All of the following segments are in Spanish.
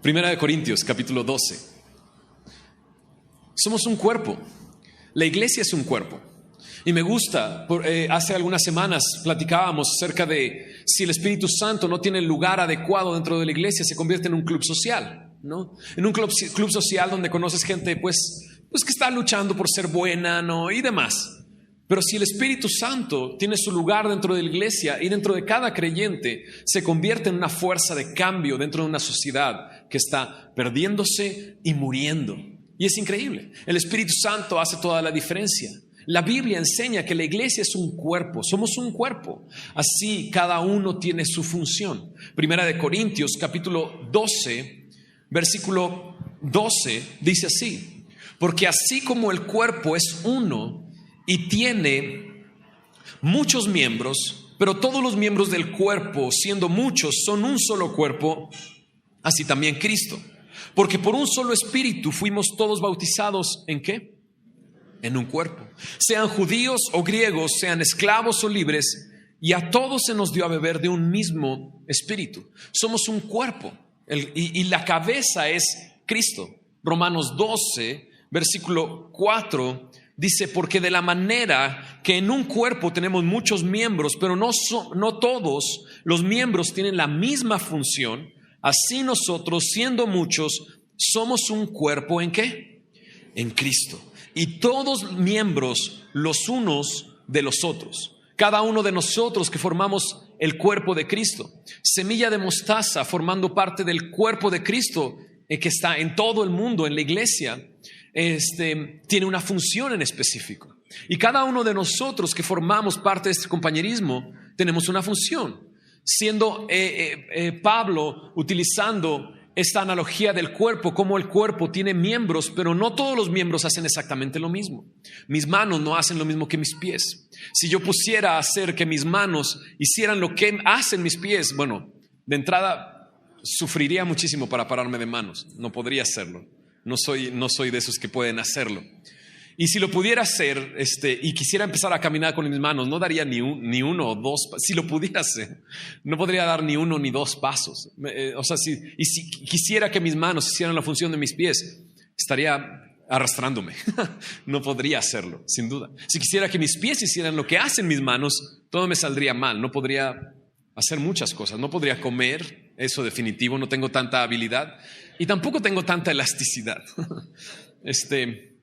Primera de Corintios, capítulo 12. Somos un cuerpo. La iglesia es un cuerpo. Y me gusta, hace algunas semanas platicábamos acerca de si el Espíritu Santo no tiene el lugar adecuado dentro de la iglesia, se convierte en un club social, ¿no? En un club social donde conoces gente pues que está luchando por ser buena, ¿no? Y demás. Pero si el Espíritu Santo tiene su lugar dentro de la iglesia y dentro de cada creyente, se convierte en una fuerza de cambio dentro de una sociedad que está perdiéndose y muriendo. Y es increíble. El Espíritu Santo hace toda la diferencia. La Biblia enseña que la iglesia es un cuerpo, somos un cuerpo. Así cada uno tiene su función. Primera de Corintios, capítulo 12, versículo 12, dice así: porque así como el cuerpo es uno y tiene muchos miembros, pero todos los miembros del cuerpo, siendo muchos, son un solo cuerpo, así también Cristo. Porque por un solo espíritu fuimos todos bautizados, ¿en qué? En un cuerpo. Sean judíos o griegos, sean esclavos o libres, y a todos se nos dio a beber de un mismo espíritu. Somos un cuerpo, y la cabeza es Cristo. Romanos 12, versículo 4, dice: porque de la manera que en un cuerpo tenemos muchos miembros, pero no todos los miembros tienen la misma función, así nosotros, siendo muchos, somos un cuerpo, ¿en qué? En Cristo. Y todos miembros los unos de los otros. Cada uno de nosotros que formamos el cuerpo de Cristo. Semilla de mostaza formando parte del cuerpo de Cristo, que está en todo el mundo, en la iglesia, tiene una función en específico. Y cada uno de nosotros que formamos parte de este compañerismo tenemos una función. Siendo Pablo utilizando esta analogía del cuerpo, como el cuerpo tiene miembros, pero no todos los miembros hacen exactamente lo mismo. Mis manos no hacen lo mismo que mis pies. Si yo pusiera a hacer que mis manos hicieran lo que hacen mis pies, bueno, de entrada sufriría muchísimo para pararme de manos. No podría hacerlo. No soy de esos que pueden hacerlo. Y si lo pudiera hacer, y quisiera empezar a caminar con mis manos, no daría ni uno o dos. Si lo pudiera hacer, no podría dar ni uno ni dos pasos. Si quisiera que mis manos hicieran la función de mis pies, estaría arrastrándome. No podría hacerlo, sin duda. Si quisiera que mis pies hicieran lo que hacen mis manos, todo me saldría mal. No podría hacer muchas cosas. No podría comer, eso definitivo. No tengo tanta habilidad y tampoco tengo tanta elasticidad.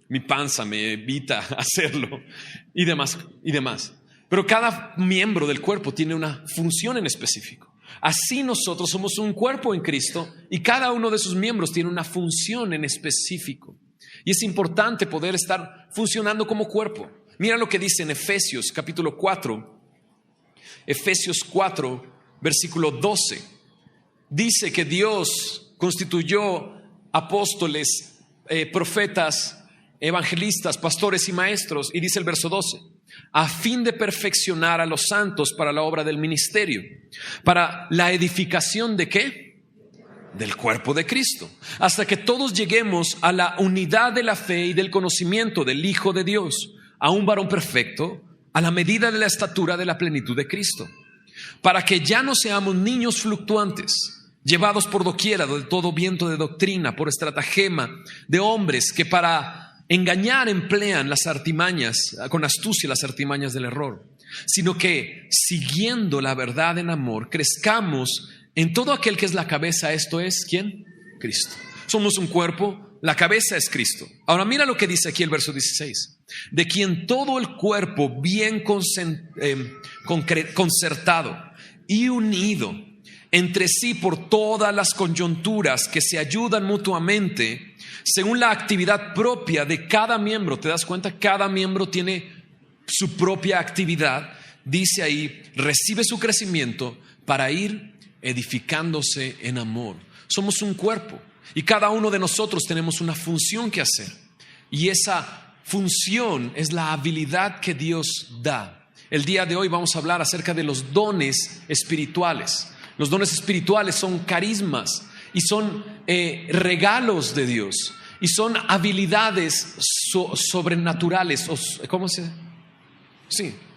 Mi panza me evita hacerlo y demás. Pero cada miembro del cuerpo tiene una función en específico. Así nosotros somos un cuerpo en Cristo y cada uno de sus miembros tiene una función en específico. Y es importante poder estar funcionando como cuerpo. Mira lo que dice en Efesios capítulo 4. Efesios 4, versículo 12. Dice que Dios constituyó apóstoles, profetas, evangelistas, pastores y maestros, y dice el verso 12, a fin de perfeccionar a los santos para la obra del ministerio, para la edificación ¿de qué? Del cuerpo de Cristo, hasta que todos lleguemos a la unidad de la fe y del conocimiento del Hijo de Dios, a un varón perfecto, a la medida de la estatura de la plenitud de Cristo, para que ya no seamos niños fluctuantes, llevados por doquiera de todo viento de doctrina, por estratagema de hombres que para engañar emplean las artimañas, con astucia las artimañas del error, sino que siguiendo la verdad en amor, crezcamos en todo aquel que es la cabeza, esto es, ¿quién? Cristo. Somos un cuerpo, la cabeza es Cristo. Ahora mira lo que dice aquí el verso 16, de quien todo el cuerpo bien concertado y unido entre sí por todas las coyunturas que se ayudan mutuamente según la actividad propia de cada miembro. ¿Te das cuenta? Cada miembro tiene su propia actividad. Dice ahí, recibe su crecimiento para ir edificándose en amor. Somos un cuerpo y cada uno de nosotros tenemos una función que hacer. Y esa función es la habilidad que Dios da. El día de hoy vamos a hablar acerca de los dones espirituales. Los dones espirituales son carismas y son regalos de Dios y son habilidades sobrenaturales.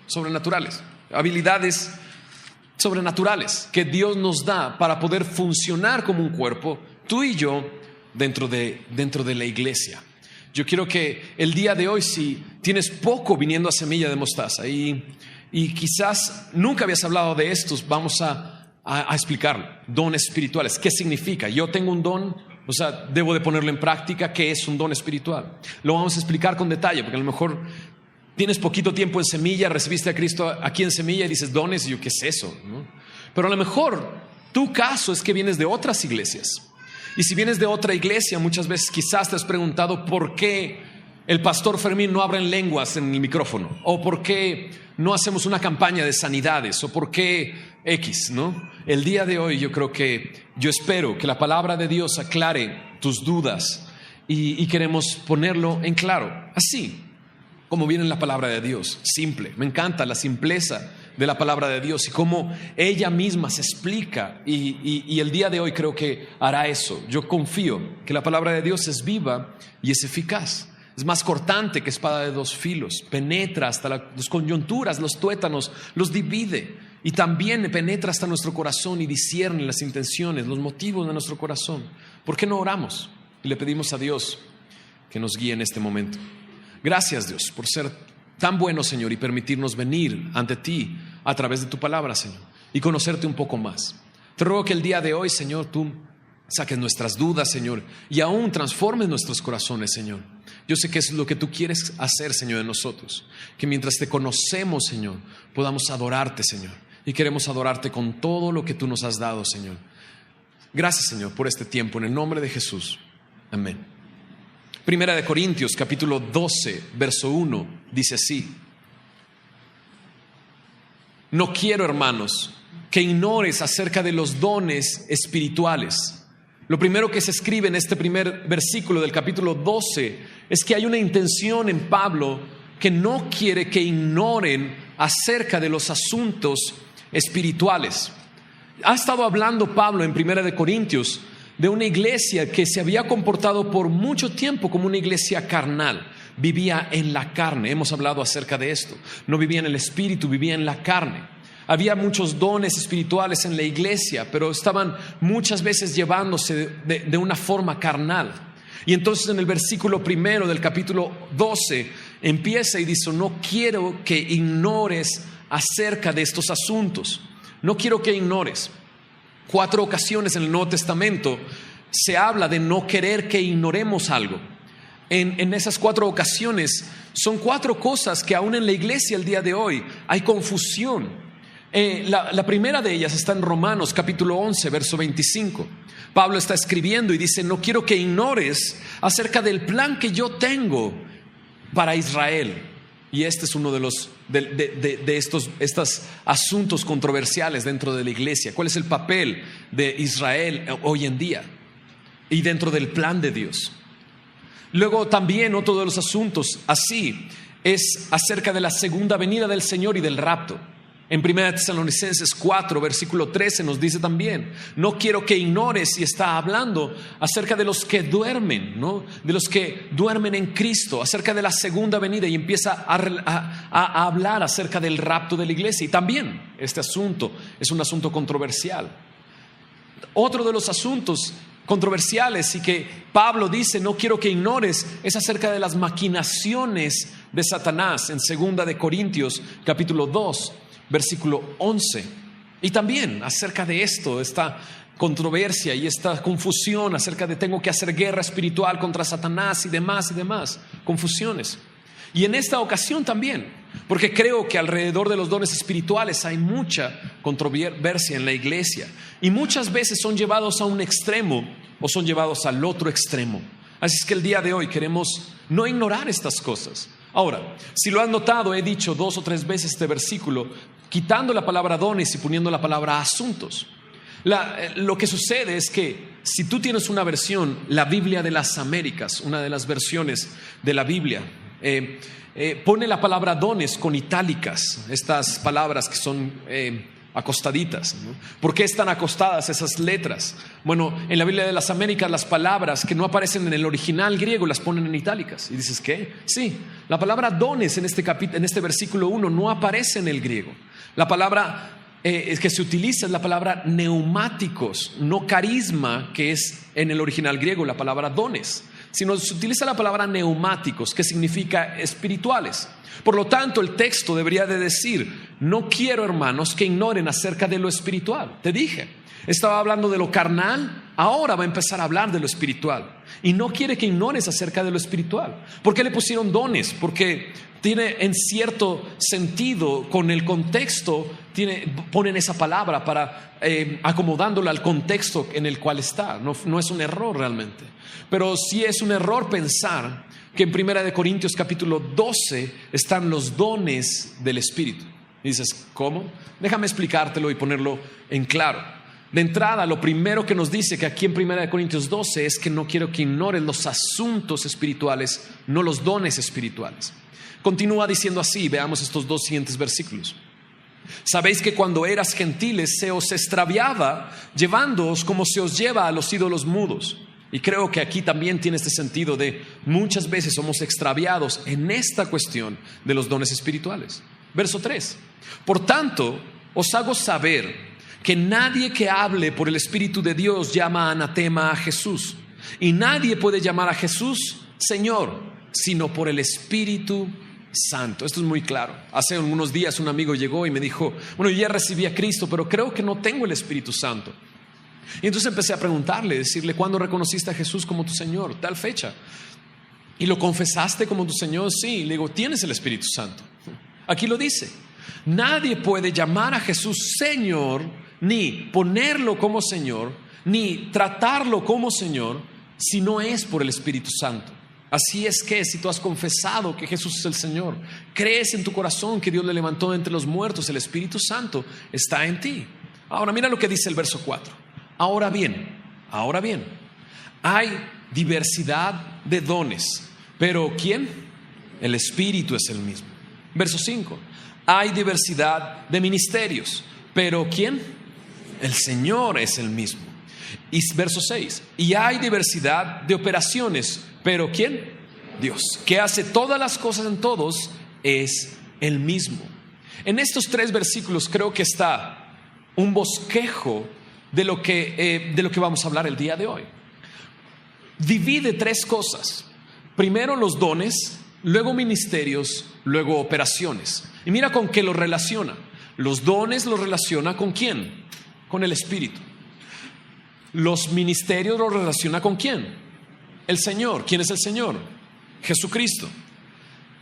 Sobrenaturales. Habilidades sobrenaturales que Dios nos da para poder funcionar como un cuerpo, tú y yo dentro de la iglesia. Yo quiero que el día de hoy, si tienes poco viniendo a Semilla de Mostaza y quizás nunca habías hablado de estos, vamos a explicarlo. Dones espirituales, ¿qué significa? Yo tengo un don, o sea, debo de ponerlo en práctica. ¿Qué es un don espiritual? Lo vamos a explicar con detalle, porque a lo mejor tienes poquito tiempo en Semilla, recibiste a Cristo aquí en Semilla y dices dones, y yo, ¿qué es eso? ¿No? Pero a lo mejor tu caso es que vienes de otras iglesias. Y si vienes de otra iglesia, muchas veces quizás te has preguntado por qué el pastor Fermín no habla en lenguas en el micrófono, o por qué no hacemos una campaña de sanidades, o por qué X, ¿no? El día de hoy yo espero que la palabra de Dios aclare tus dudas y queremos ponerlo en claro, así como viene en la palabra de Dios, simple. Me encanta la simpleza de la palabra de Dios y cómo ella misma se explica, y el día de hoy creo que hará eso. Yo confío que la palabra de Dios es viva y es eficaz. Es más cortante que espada de dos filos, penetra hasta las coyunturas, los tuétanos, los divide, y también penetra hasta nuestro corazón y discierne las intenciones, los motivos de nuestro corazón. ¿Por qué no oramos y le pedimos a Dios que nos guíe en este momento? Gracias, Dios, por ser tan bueno, Señor, y permitirnos venir ante ti a través de tu palabra, Señor, y conocerte un poco más. Te ruego que el día de hoy, Señor, tú saques nuestras dudas, Señor, y aún transformes nuestros corazones, Señor. Yo sé que es lo que tú quieres hacer, Señor, en nosotros, que mientras te conocemos, Señor, podamos adorarte, Señor, y queremos adorarte con todo lo que tú nos has dado, Señor. Gracias, Señor, por este tiempo, en el nombre de Jesús. Amén. Primera de Corintios, capítulo 12, verso 1, dice así: no quiero, hermanos, que ignores acerca de los dones espirituales. Lo primero que se escribe en este primer versículo del capítulo 12 es que hay una intención en Pablo que no quiere que ignoren acerca de los asuntos espirituales. Ha estado hablando Pablo en Primera de Corintios de una iglesia que se había comportado por mucho tiempo como una iglesia carnal. Vivía en la carne. Hemos hablado acerca de esto. No vivía en el espíritu, vivía en la carne. Había muchos dones espirituales en la iglesia, pero estaban muchas veces llevándose de una forma carnal. Y entonces en el versículo primero del capítulo 12 empieza y dice: no quiero que ignores acerca de estos asuntos. No quiero que ignores. 4 ocasiones en el Nuevo Testamento se habla de no querer que ignoremos algo. En esas 4 ocasiones son 4 cosas que aún en la iglesia el día de hoy hay confusión. La primera de ellas está en Romanos capítulo 11, verso 25. Pablo está escribiendo y dice: no quiero que ignores acerca del plan que yo tengo para Israel. Y este es uno de estos asuntos controversiales dentro de la iglesia. ¿Cuál es el papel de Israel hoy en día y dentro del plan de Dios? Luego también otro de los asuntos así es acerca de la segunda venida del Señor y del rapto. En 1 Tesalonicenses 4, versículo 13 nos dice también: no quiero que ignores, y está hablando acerca de los que duermen, ¿no? De los que duermen en Cristo, acerca de la segunda venida, y empieza a hablar acerca del rapto de la iglesia. Y también este asunto es un asunto controversial. Otro de los asuntos controversiales y que Pablo dice no quiero que ignores es acerca de las maquinaciones de Satanás en 2 de Corintios capítulo 2 versículo 11. Y también acerca de esta controversia y esta confusión acerca de tengo que hacer guerra espiritual contra Satanás y demás confusiones. Y en esta ocasión también, porque creo que alrededor de los dones espirituales hay mucha controversia en la iglesia y muchas veces son llevados a un extremo o son llevados al otro extremo. Así es que el día de hoy queremos no ignorar estas cosas. Ahora, si lo has notado, he dicho 2 o 3 veces este versículo, quitando la palabra dones y poniendo la palabra asuntos. Lo que sucede es que si tú tienes una versión, la Biblia de las Américas, una de las versiones de la Biblia, pone la palabra dones con itálicas, estas palabras que son acostaditas, ¿no? ¿Por qué están acostadas esas letras? Bueno, en la Biblia de las Américas las palabras que no aparecen en el original griego las ponen en itálicas. Y dices, ¿qué? Sí, la palabra dones en este versículo 1 no aparece en el griego. La palabra que se utiliza es la palabra neumáticos, no carisma, que es en el original griego la palabra dones, sino se utiliza la palabra neumáticos, que significa espirituales. Por lo tanto, el texto debería de decir: no quiero, hermanos, que ignoren acerca de lo espiritual. Te dije, estaba hablando de lo carnal, ahora va a empezar a hablar de lo espiritual. Y no quiere que ignores acerca de lo espiritual. ¿Por qué le pusieron dones? Porque tiene, en cierto sentido, con el contexto, ponen esa palabra para acomodándola al contexto en el cual está. No es un error realmente, pero sí es un error pensar que en 1 Corintios capítulo 12 están los dones del Espíritu. Y dices, ¿cómo? Déjame explicártelo y ponerlo en claro. De entrada, lo primero que nos dice que aquí en 1 Corintios 12 es que no quiero que ignoren los asuntos espirituales, no los dones espirituales. Continúa diciendo así, veamos estos dos siguientes versículos. Sabéis que cuando eras gentiles se os extraviaba, llevándoos como se os lleva a los ídolos mudos. Y creo que aquí también tiene este sentido de muchas veces somos extraviados en esta cuestión de los dones espirituales. Verso 3. Por tanto, os hago saber que nadie que hable por el Espíritu de Dios llama anatema a Jesús. Y nadie puede llamar a Jesús Señor, sino por el Espíritu Santo. Esto es muy claro. Hace unos días un amigo llegó y me dijo: bueno, yo ya recibí a Cristo, pero creo que no tengo el Espíritu Santo. Y entonces empecé a preguntarle, decirle: ¿cuándo reconociste a Jesús como tu Señor? Tal fecha. ¿Y lo confesaste como tu Señor? Sí. Le digo: tienes el Espíritu Santo. Aquí lo dice. Nadie puede llamar a Jesús Señor, ni ponerlo como Señor, ni tratarlo como Señor, si no es por el Espíritu Santo. Así es que si tú has confesado que Jesús es el Señor, crees en tu corazón que Dios le levantó de entre los muertos, el Espíritu Santo está en ti. Ahora mira lo que dice el verso 4. Ahora bien, hay diversidad de dones, pero ¿quién? El Espíritu es el mismo. Verso 5. Hay diversidad de ministerios, pero ¿quién? El Señor es el mismo. Y verso 6. Y hay diversidad de operaciones, pero ¿quién? Dios, que hace todas las cosas en todos, es el mismo. En estos 3 versículos creo que está un bosquejo de lo que vamos a hablar el día de hoy. Divide 3 cosas. Primero los dones, luego ministerios, luego operaciones. Y mira con qué lo relaciona. Los dones los relaciona ¿con quién? Con el Espíritu. Los ministerios los relaciona ¿con quién? El Señor. ¿Quién es el Señor? Jesucristo.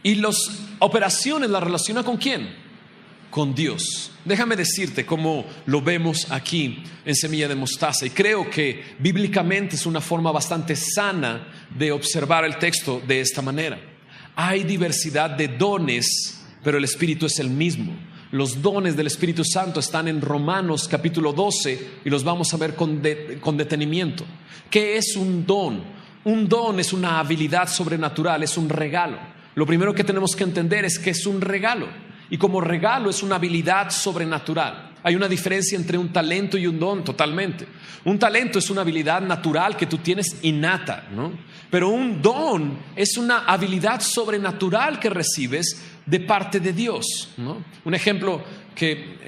Y las operaciones las relaciona ¿con quién? Con Dios. Déjame decirte cómo lo vemos aquí en Semilla de Mostaza, y creo que bíblicamente es una forma bastante sana de observar el texto de esta manera. Hay diversidad de dones, pero el Espíritu es el mismo. Los dones del Espíritu Santo están en Romanos capítulo 12 y los vamos a ver con detenimiento. ¿Qué es un don? Un don es una habilidad sobrenatural, es un regalo. Lo primero que tenemos que entender es que es un regalo, y como regalo es una habilidad sobrenatural. Hay una diferencia entre un talento y un don, totalmente. Un talento es una habilidad natural que tú tienes innata, ¿no? Pero un don es una habilidad sobrenatural que recibes de parte de Dios, ¿no? Un ejemplo que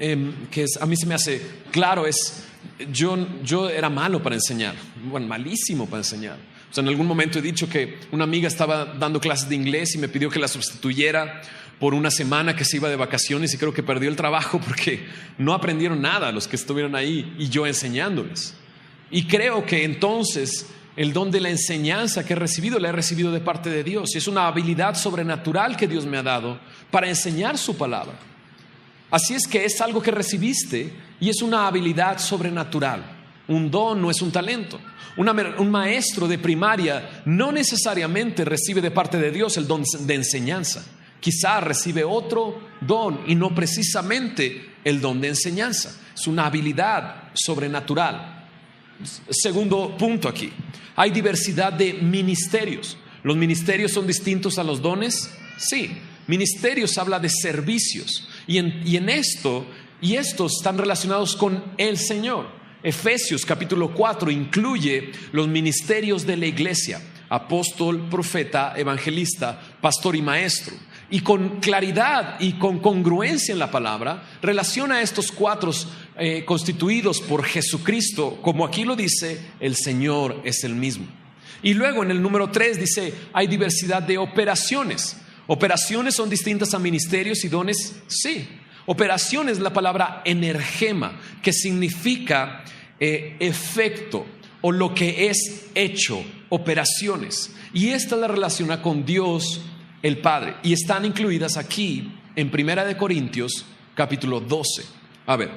a mí se me hace claro es: yo era malo para enseñar, bueno, malísimo para enseñar. O sea, en algún momento he dicho que una amiga estaba dando clases de inglés y me pidió que la sustituyera por una semana, que se iba de vacaciones, y creo que perdió el trabajo porque no aprendieron nada los que estuvieron ahí y yo enseñándoles. Y creo que entonces el don de la enseñanza que he recibido, la he recibido de parte de Dios, y es una habilidad sobrenatural que Dios me ha dado para enseñar su palabra. Así es que es algo que recibiste y es una habilidad sobrenatural. Un don no es un talento. Un maestro de primaria no necesariamente recibe de parte de Dios el don de enseñanza. Quizá recibe otro don y no precisamente el don de enseñanza. Es una habilidad sobrenatural. Segundo punto aquí. Hay diversidad de ministerios. ¿Los ministerios son distintos a los dones? Sí. Ministerios habla de servicios. Y estos están relacionados con el Señor. Efesios capítulo 4 incluye los ministerios de la iglesia: apóstol, profeta, evangelista, pastor y maestro. y con claridad y con congruencia en la palabra, relaciona a estos cuatro constituidos por Jesucristo, como aquí lo dice, el Señor es el mismo. Y luego en el número 3 dice, hay diversidad de operaciones. ¿Operaciones son distintas a ministerios y dones? Sí. Operación es la palabra energema, que significa efecto o lo que es hecho, operaciones. Y esta la relaciona con Dios el Padre. Y están incluidas aquí en 1 Corintios capítulo 12. A ver,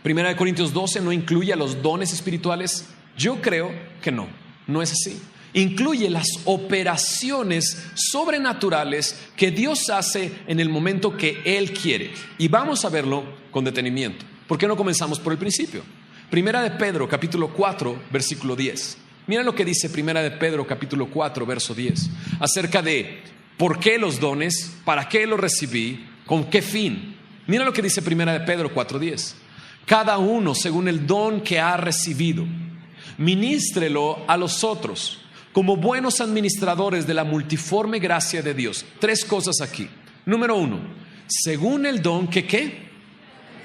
1 Corintios 12 no incluye a los dones espirituales. Yo creo que no es así. Incluye las operaciones sobrenaturales que Dios hace en el momento que Él quiere. Y vamos a verlo con detenimiento. ¿Por qué no comenzamos por el principio? 1 Pedro capítulo 4 versículo 10. Mira lo que dice 1 Pedro capítulo 4 verso 10 acerca de por qué los dones, para qué los recibí, con qué fin. Mira lo que dice 1 Pedro 4:10. Cada uno según el don que ha recibido, ministrelo a los otros como buenos administradores de la multiforme gracia de Dios. 3 cosas aquí. Número 1, según el don que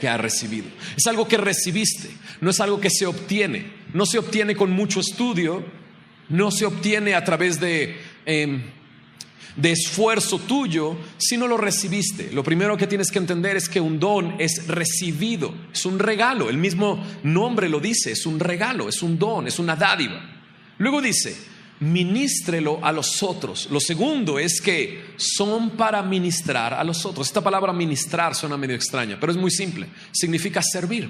ha recibido. Es algo que recibiste, no es algo que se obtiene. No se obtiene con mucho estudio, no se obtiene a través de esfuerzo tuyo, sino lo recibiste. Lo primero que tienes que entender es que un don es recibido, es un regalo. El mismo nombre lo dice, es un regalo, es un don, es una dádiva. Luego dice, ministrelo a los otros. Lo segundo es que son para ministrar a los otros. Esta palabra ministrar suena medio extraña, pero es muy simple. Significa servir.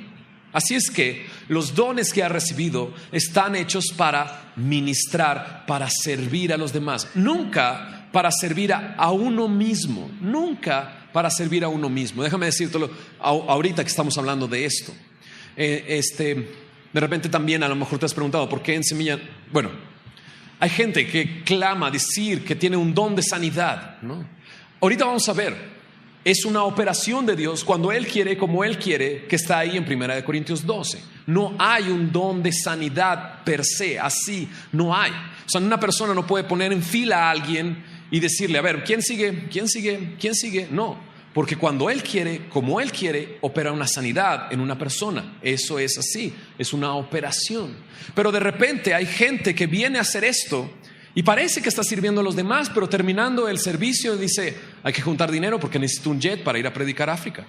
Así es que los dones que ha recibido están hechos para ministrar, para servir a los demás. Nunca para servir a uno mismo. Nunca para servir a uno mismo. Déjame decírtelo ahorita que estamos hablando de esto. De repente también a lo mejor te has preguntado ¿por qué en Semilla? Bueno, hay gente que clama decir que tiene un don de sanidad, ¿no? Ahorita vamos a ver, es una operación de Dios cuando Él quiere, como Él quiere, que está ahí en 1 Corintios 12. No hay un don de sanidad per se, así no hay. O sea, una persona no puede poner en fila a alguien y decirle, a ver, ¿quién sigue? ¿Quién sigue? ¿Quién sigue? No. Porque cuando Él quiere, como Él quiere, opera una sanidad en una persona. Eso es así, es una operación. Pero de repente hay gente que viene a hacer esto y parece que está sirviendo a los demás, pero terminando el servicio dice, hay que juntar dinero porque necesito un jet para ir a predicar a África.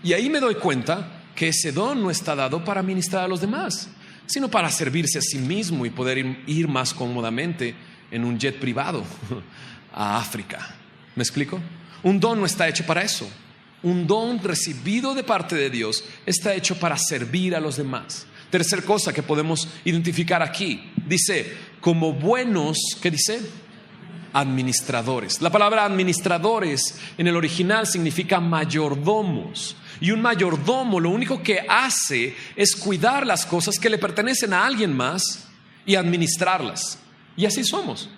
Y ahí me doy cuenta que ese don no está dado para ministrar a los demás, sino para servirse a sí mismo y poder ir más cómodamente en un jet privado a África. ¿Me explico? Un don no está hecho para eso. Un don recibido de parte de Dios está hecho para servir a los demás. Tercer cosa que podemos identificar aquí, dice, como buenos, ¿qué dice? Administradores. La palabra administradores en el original significa mayordomos. Y un mayordomo lo único que hace es cuidar las cosas que le pertenecen a alguien más y administrarlas. Y así somos.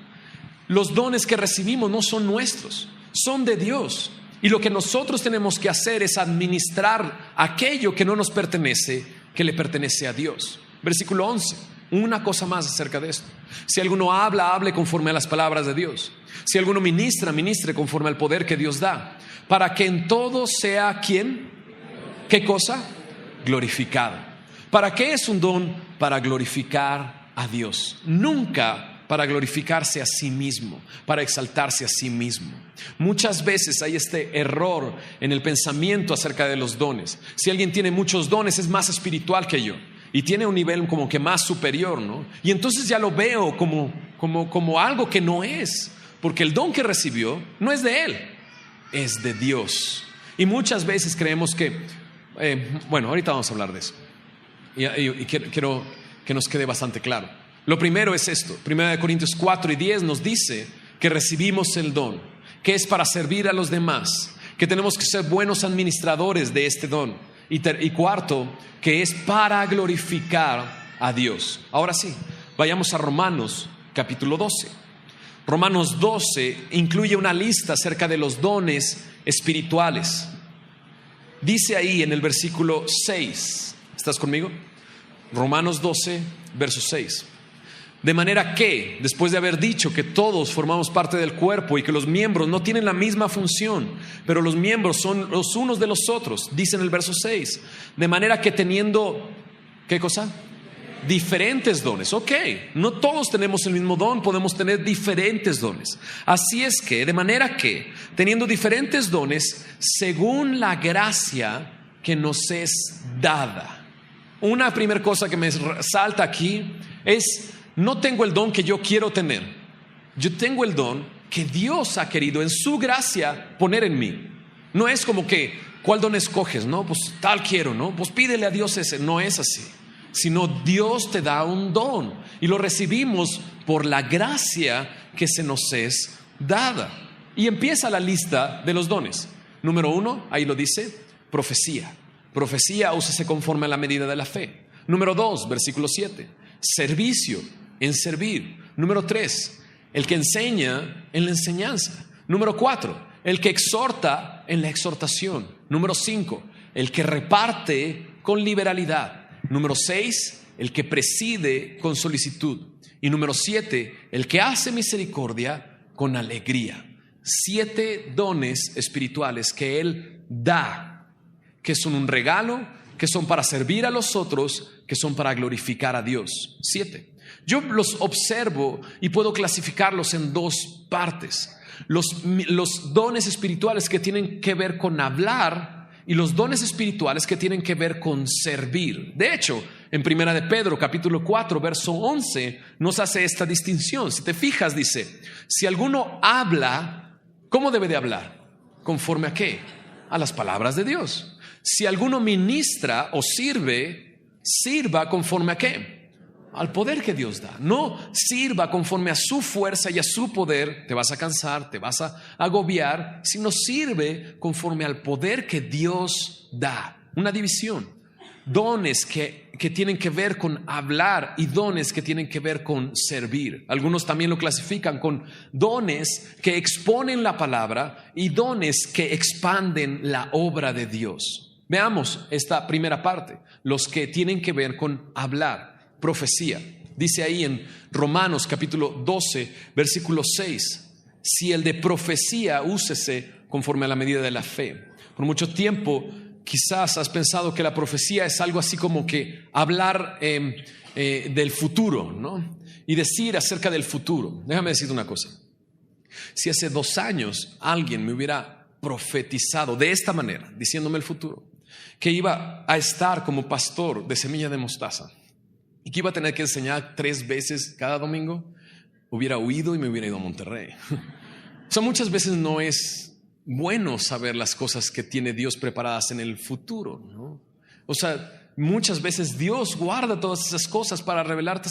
Los dones que recibimos no son nuestros, son de Dios. Y lo que nosotros tenemos que hacer es administrar aquello que no nos pertenece, que le pertenece a Dios. Versículo 11, una cosa más acerca de esto. Si alguno habla, hable conforme a las palabras de Dios. Si alguno ministra, ministre conforme al poder que Dios da, para que en todo sea ¿quién? ¿Qué cosa? Glorificado. ¿Para qué es un don? Para glorificar a Dios. Nunca para glorificarse a sí mismo, para exaltarse a sí mismo. Muchas veces hay este error en el pensamiento acerca de los dones. Si alguien tiene muchos dones, es más espiritual que yo y tiene un nivel como que más superior, ¿no? Y entonces ya lo veo como algo que no es, porque el don que recibió no es de él, es de Dios. Y muchas veces creemos que, bueno, ahorita vamos a hablar de eso. Y quiero que nos quede bastante claro. Lo primero es esto, 1 Corintios 4:10 nos dice que recibimos el don, que es para servir a los demás, que tenemos que ser buenos administradores de este don. Y cuarto, que es para glorificar a Dios. Ahora sí, vayamos a Romanos capítulo 12. Romanos 12 incluye una lista acerca de los dones espirituales. Dice ahí en el versículo 6, ¿estás conmigo? Romanos 12, verso 6. De manera que, después de haber dicho que todos formamos parte del cuerpo y que los miembros no tienen la misma función, pero los miembros son los unos de los otros, dice en el verso 6, de manera que teniendo, ¿qué cosa? Diferentes dones. Ok, no todos tenemos el mismo don, podemos tener diferentes dones. Así es que, de manera que, teniendo diferentes dones, según la gracia que nos es dada. Una primera cosa que me salta aquí es: no tengo el don que yo quiero tener. Yo tengo el don que Dios ha querido en su gracia poner en mí. No es como que, ¿cuál don escoges? No, pues tal quiero, ¿no? Pues pídele a Dios ese. No es así. Sino Dios te da un don y lo recibimos por la gracia que se nos es dada. Y empieza la lista de los dones. Número 1, ahí lo dice, profecía. Profecía, úsese conforme a la medida de la fe. Número 2, versículo 7, servicio, en servir. Número 3, el que enseña en la enseñanza. Número 4, el que exhorta en la exhortación. Número 5, el que reparte con liberalidad. Número 6, el que preside con solicitud. Y número 7, el que hace misericordia con alegría. 7 dones espirituales que Él da, que son un regalo, que son para servir a los otros, que son para glorificar a Dios. 7. Yo los observo y puedo clasificarlos en 2 partes. Los dones espirituales que tienen que ver con hablar y los dones espirituales que tienen que ver con servir. De hecho, en Primera de Pedro, capítulo 4, verso 11, nos hace esta distinción. Si te fijas, dice, si alguno habla, ¿cómo debe de hablar? ¿Conforme a qué? A las palabras de Dios. Si alguno ministra o sirve, sirva conforme a qué? Al poder que Dios da. No sirva conforme a su fuerza y a su poder. Te vas a cansar, te vas a agobiar, sino sirve conforme al poder que Dios da. Una división. Dones que tienen que ver con hablar y dones que tienen que ver con servir. Algunos también lo clasifican con dones que exponen la palabra y dones que expanden la obra de Dios. Veamos esta primera parte, los que tienen que ver con hablar. Profecía. Dice ahí en Romanos capítulo 12, versículo 6, si el de profecía úsese conforme a la medida de la fe. Por mucho tiempo quizás has pensado que la profecía es algo así como que hablar del futuro, ¿no? Y decir acerca del futuro. Déjame decirte una cosa. Si hace 2 años alguien me hubiera profetizado de esta manera, diciéndome el futuro, que iba a estar como pastor de Semilla de Mostaza y que iba a tener que enseñar 3 veces cada domingo, hubiera huido y me hubiera ido a Monterrey. O sea, muchas veces no es bueno saber las cosas que tiene Dios preparadas en el futuro, ¿no? O sea, muchas veces Dios guarda todas esas cosas para revelarte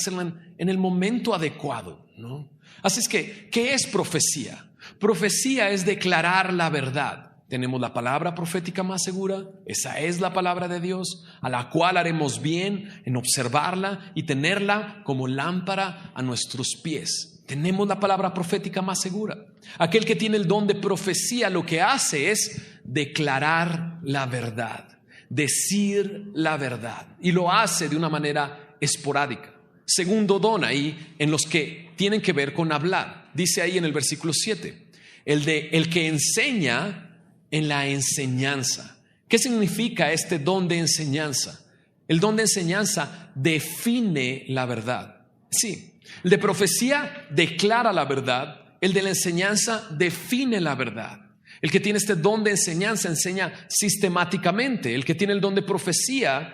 en el momento adecuado, ¿no? Así es que, ¿qué es profecía? Profecía es declarar la verdad. Tenemos la palabra profética más segura, esa es la palabra de Dios, a la cual haremos bien en observarla y tenerla como lámpara a nuestros pies. Tenemos la palabra profética más segura. Aquel que tiene el don de profecía lo que hace es declarar la verdad, decir la verdad, y lo hace de una manera esporádica. Segundo don ahí en los que tienen que ver con hablar. Dice ahí en el versículo 7, el que enseña en la enseñanza. ¿Qué significa este don de enseñanza? El don de enseñanza define la verdad. Sí, el de profecía declara la verdad, el de la enseñanza define la verdad. El que tiene este don de enseñanza enseña sistemáticamente. El que tiene el don de profecía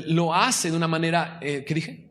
lo hace de una manera, ¿qué dije?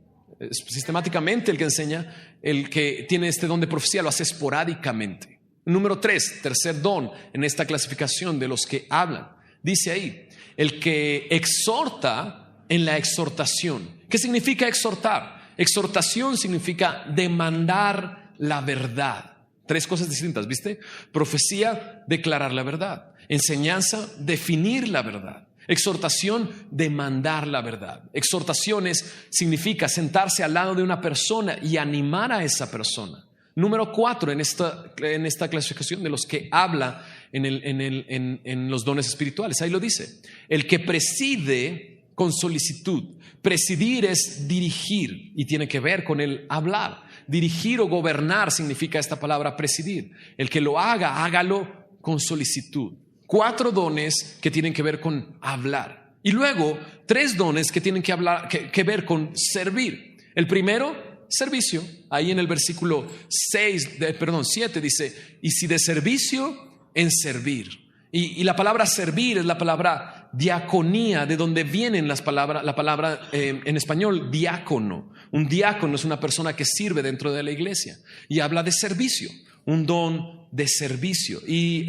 Sistemáticamente. El que enseña, el que tiene este don de profecía lo hace esporádicamente. Número 3, tercer don en esta clasificación de los que hablan. Dice ahí, el que exhorta en la exhortación. ¿Qué significa exhortar? Exhortación significa demandar la verdad. 3 cosas distintas, ¿viste? Profecía, declarar la verdad. Enseñanza, definir la verdad. Exhortación, demandar la verdad. Exhortaciones significa sentarse al lado de una persona y animar a esa persona. Número 4 en esta clasificación de los que habla en los dones espirituales. Ahí lo dice. El que preside con solicitud. Presidir es dirigir y tiene que ver con el hablar. Dirigir o gobernar significa esta palabra presidir. El que lo haga, hágalo con solicitud. 4 dones que tienen que ver con hablar. Y luego 3 dones que tienen que ver con servir. El primero, servicio. Ahí en el versículo 7 dice, y si de servicio, en servir. Y la palabra servir es la palabra diaconía, de donde vienen la palabra en español diácono. Un diácono es una persona que sirve dentro de la iglesia y habla de servicio, un don de servicio. Y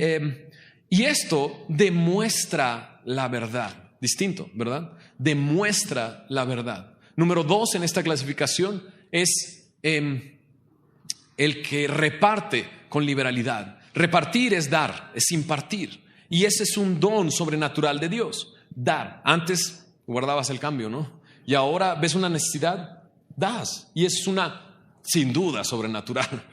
esto demuestra la verdad. Distinto, ¿verdad? Demuestra la verdad. Número 2 en esta clasificación es el que reparte con liberalidad. Repartir es dar, es impartir. Y ese es un don sobrenatural de Dios. Dar. Antes guardabas el cambio, ¿no? Y ahora ves una necesidad, das. Y es sin duda, sobrenatural.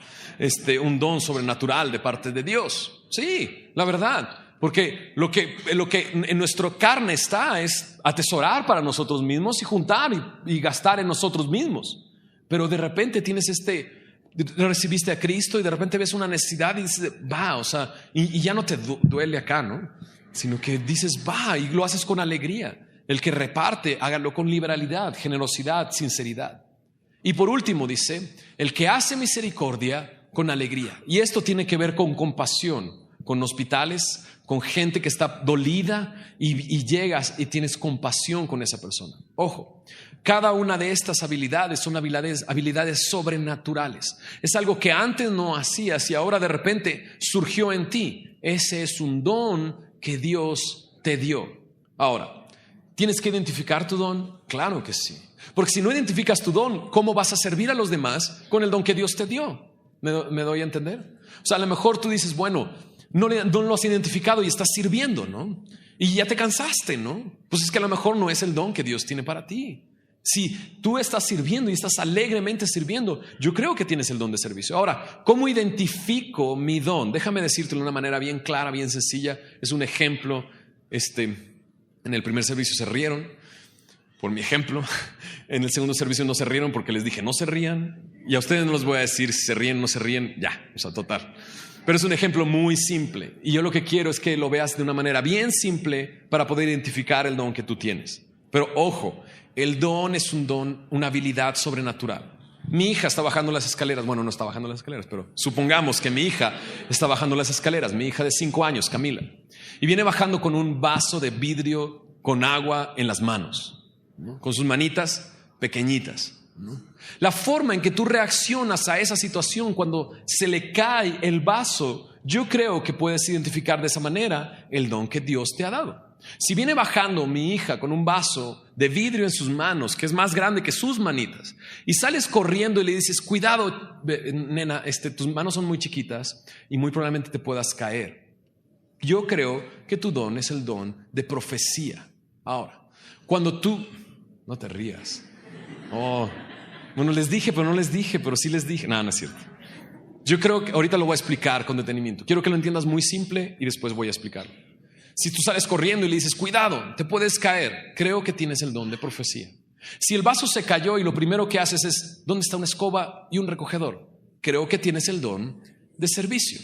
Un don sobrenatural de parte de Dios. Sí, la verdad. Porque lo que en nuestra carne está es atesorar para nosotros mismos y juntar y gastar en nosotros mismos. Pero de repente tienes recibiste a Cristo y de repente ves una necesidad y dices, y ya no te duele acá, ¿no? Sino que dices, y lo haces con alegría. El que reparte, hágalo con liberalidad, generosidad, sinceridad. Y por último dice, el que hace misericordia con alegría. Y esto tiene que ver con compasión, con hospitales, con gente que está dolida y llegas y tienes compasión con esa persona. Ojo, cada una de estas habilidades son habilidades sobrenaturales. Es algo que antes no hacías y ahora de repente surgió en ti. Ese es un don que Dios te dio. Ahora, ¿tienes que identificar tu don? Claro que sí. Porque si no identificas tu don, ¿cómo vas a servir a los demás con el don que Dios te dio? ¿Me doy a entender? O sea, a lo mejor tú dices, bueno, no lo has identificado y estás sirviendo, ¿no? Y ya te cansaste, ¿no? Pues es que a lo mejor no es el don que Dios tiene para ti. Si tú estás sirviendo y estás alegremente sirviendo, yo creo que tienes el don de servicio. Ahora, ¿cómo identifico mi don? Déjame decírtelo de una manera bien clara, bien sencilla. Es un ejemplo. En el primer servicio se rieron por mi ejemplo. En el segundo servicio no se rieron porque les dije no se rían. Y a ustedes no les voy a decir si se ríen o no se ríen. Ya, total. Pero es un ejemplo muy simple. Y yo lo que quiero es que lo veas de una manera bien simple para poder identificar el don que tú tienes. Pero ojo, el don es un don, una habilidad sobrenatural. Mi hija está bajando las escaleras. Bueno, no está bajando las escaleras, pero supongamos que mi hija está bajando las escaleras. Mi hija de 5 años, Camila. Y viene bajando con un vaso de vidrio con agua en las manos, ¿no? Con sus manitas pequeñitas, ¿no? La forma en que tú reaccionas a esa situación cuando se le cae el vaso, yo creo que puedes identificar de esa manera el don que Dios te ha dado. Si viene bajando mi hija con un vaso de vidrio en sus manos, que es más grande que sus manitas, y sales corriendo y le dices, cuidado, nena, tus manos son muy chiquitas y muy probablemente te puedas caer. Yo creo que tu don es el don de profecía. Ahora, cuando tú... No te rías. Bueno, les dije, pero no les dije, pero sí les dije. No es cierto. Yo creo que ahorita lo voy a explicar con detenimiento. Quiero que lo entiendas muy simple y después voy a explicarlo. Si tú sales corriendo y le dices, cuidado, te puedes caer, creo que tienes el don de profecía. Si el vaso se cayó y lo primero que haces es, ¿dónde está una escoba y un recogedor? Creo que tienes el don de servicio.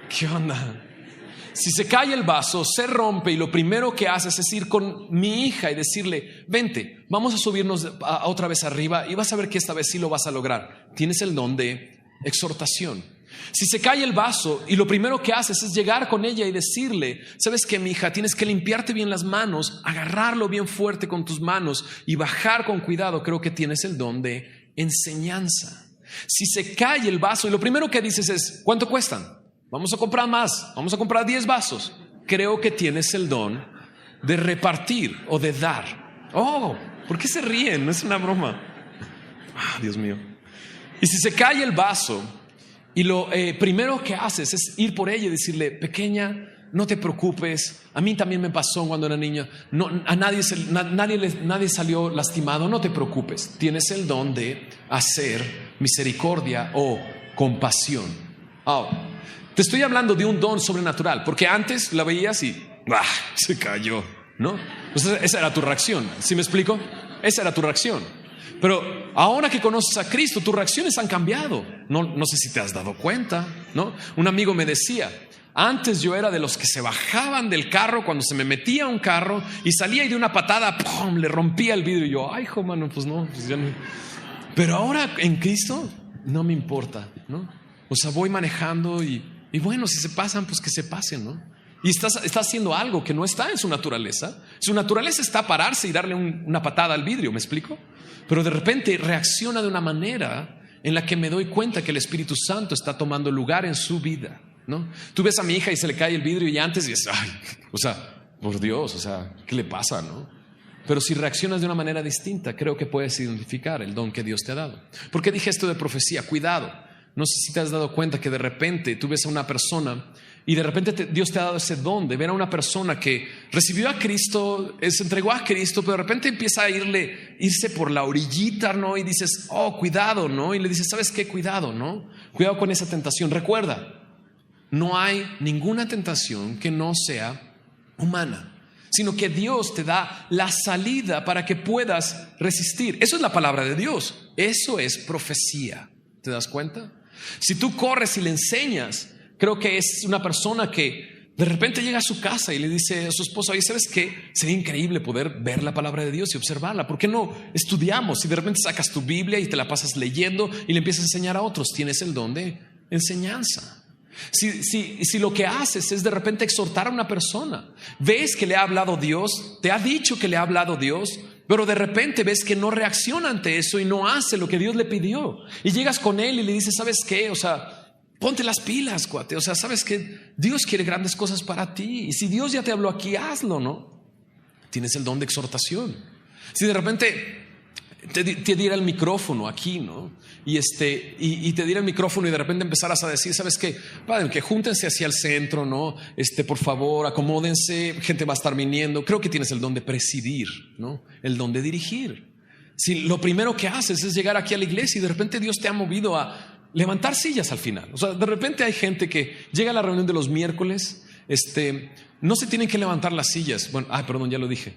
¿Qué onda? Si se cae el vaso, se rompe y lo primero que haces es ir con mi hija y decirle, vente, vamos a subirnos otra vez arriba y vas a ver que esta vez sí lo vas a lograr. Tienes el don de exhortación. Si se cae el vaso y lo primero que haces es llegar con ella y decirle, ¿sabes qué, mi hija? Tienes que limpiarte bien las manos, agarrarlo bien fuerte con tus manos y bajar con cuidado. Creo que tienes el don de enseñanza. Si se cae el vaso y lo primero que dices es, ¿cuánto cuestan? Vamos a comprar más, vamos a comprar 10 vasos. Creo que tienes el don de repartir o de dar. ¿Por qué se ríen? No es una broma. Dios mío. Y si se cae el vaso y lo primero que haces es ir por ella y decirle, pequeña, no te preocupes. A mí también me pasó cuando era niña. Nadie salió lastimado. No te preocupes. Tienes el don de hacer misericordia o compasión. Ahora, te estoy hablando de un don sobrenatural, porque antes la veías y Se cayó, ¿no? Entonces, esa era tu reacción. ¿Sí me explico? Esa era tu reacción. Pero ahora que conoces a Cristo, tus reacciones han cambiado. No sé si te has dado cuenta, ¿no? Un amigo me decía, antes yo era de los que se bajaban del carro cuando se me metía un carro y salía y de una patada, ¡pum!, le rompía el vidrio. Y yo, ay, hijo, mano, pues no, pues ya no. Pero ahora en Cristo no me importa, ¿no? O sea, voy manejando y bueno, si se pasan, pues que se pasen, ¿no? Y está haciendo algo que no está en su naturaleza. Su naturaleza está a pararse y darle una patada al vidrio, ¿me explico? Pero de repente reacciona de una manera en la que me doy cuenta que el Espíritu Santo está tomando lugar en su vida, ¿no? Tú ves a mi hija y se le cae el vidrio y antes dices, ay, o sea, por Dios, o sea, ¿qué le pasa, no? Pero si reaccionas de una manera distinta, creo que puedes identificar el don que Dios te ha dado. ¿Por qué dije esto de profecía? Cuidado. No sé si te has dado cuenta que de repente tú ves a una persona y de repente Dios te ha dado ese don de ver a una persona que recibió a Cristo, se entregó a Cristo, pero de repente empieza a irse por la orillita, ¿no? Y dices, oh, cuidado, ¿no? Y le dices, ¿sabes qué? Cuidado, ¿no? Cuidado con esa tentación. Recuerda, no hay ninguna tentación que no sea humana, sino que Dios te da la salida para que puedas resistir. Eso es la palabra de Dios. Eso es profecía. ¿Te das cuenta? Si tú corres y le enseñas, creo que es una persona que de repente llega a su casa y le dice a su esposo, oye, ¿sabes qué? Sería increíble poder ver la palabra de Dios y observarla. ¿Por qué no estudiamos? Y de repente sacas tu Biblia y te la pasas leyendo y le empiezas a enseñar a otros. Tienes el don de enseñanza. Si lo que haces es de repente exhortar a una persona, ves que le ha hablado Dios, te ha dicho que le ha hablado Dios, pero de repente ves que no reacciona ante eso y no hace lo que Dios le pidió, y llegas con él y le dices, ¿sabes qué? O sea, ponte las pilas, cuate. O sea, ¿sabes qué? Dios quiere grandes cosas para ti, y si Dios ya te habló aquí, hazlo, ¿no? Tienes el don de exhortación. Si de repente te diera el micrófono aquí, ¿no? Y te diera el micrófono y de repente empezaras a decir, ¿sabes qué? Padre, que júntense hacia el centro, ¿no? Por favor, acomódense, gente va a estar viniendo. Creo que tienes el don de presidir, ¿no? El don de dirigir. Si lo primero que haces es llegar aquí a la iglesia y de repente Dios te ha movido a levantar sillas al final. O sea, de repente hay gente que llega a la reunión de los miércoles, no se tienen que levantar las sillas. Bueno, perdón, ya lo dije.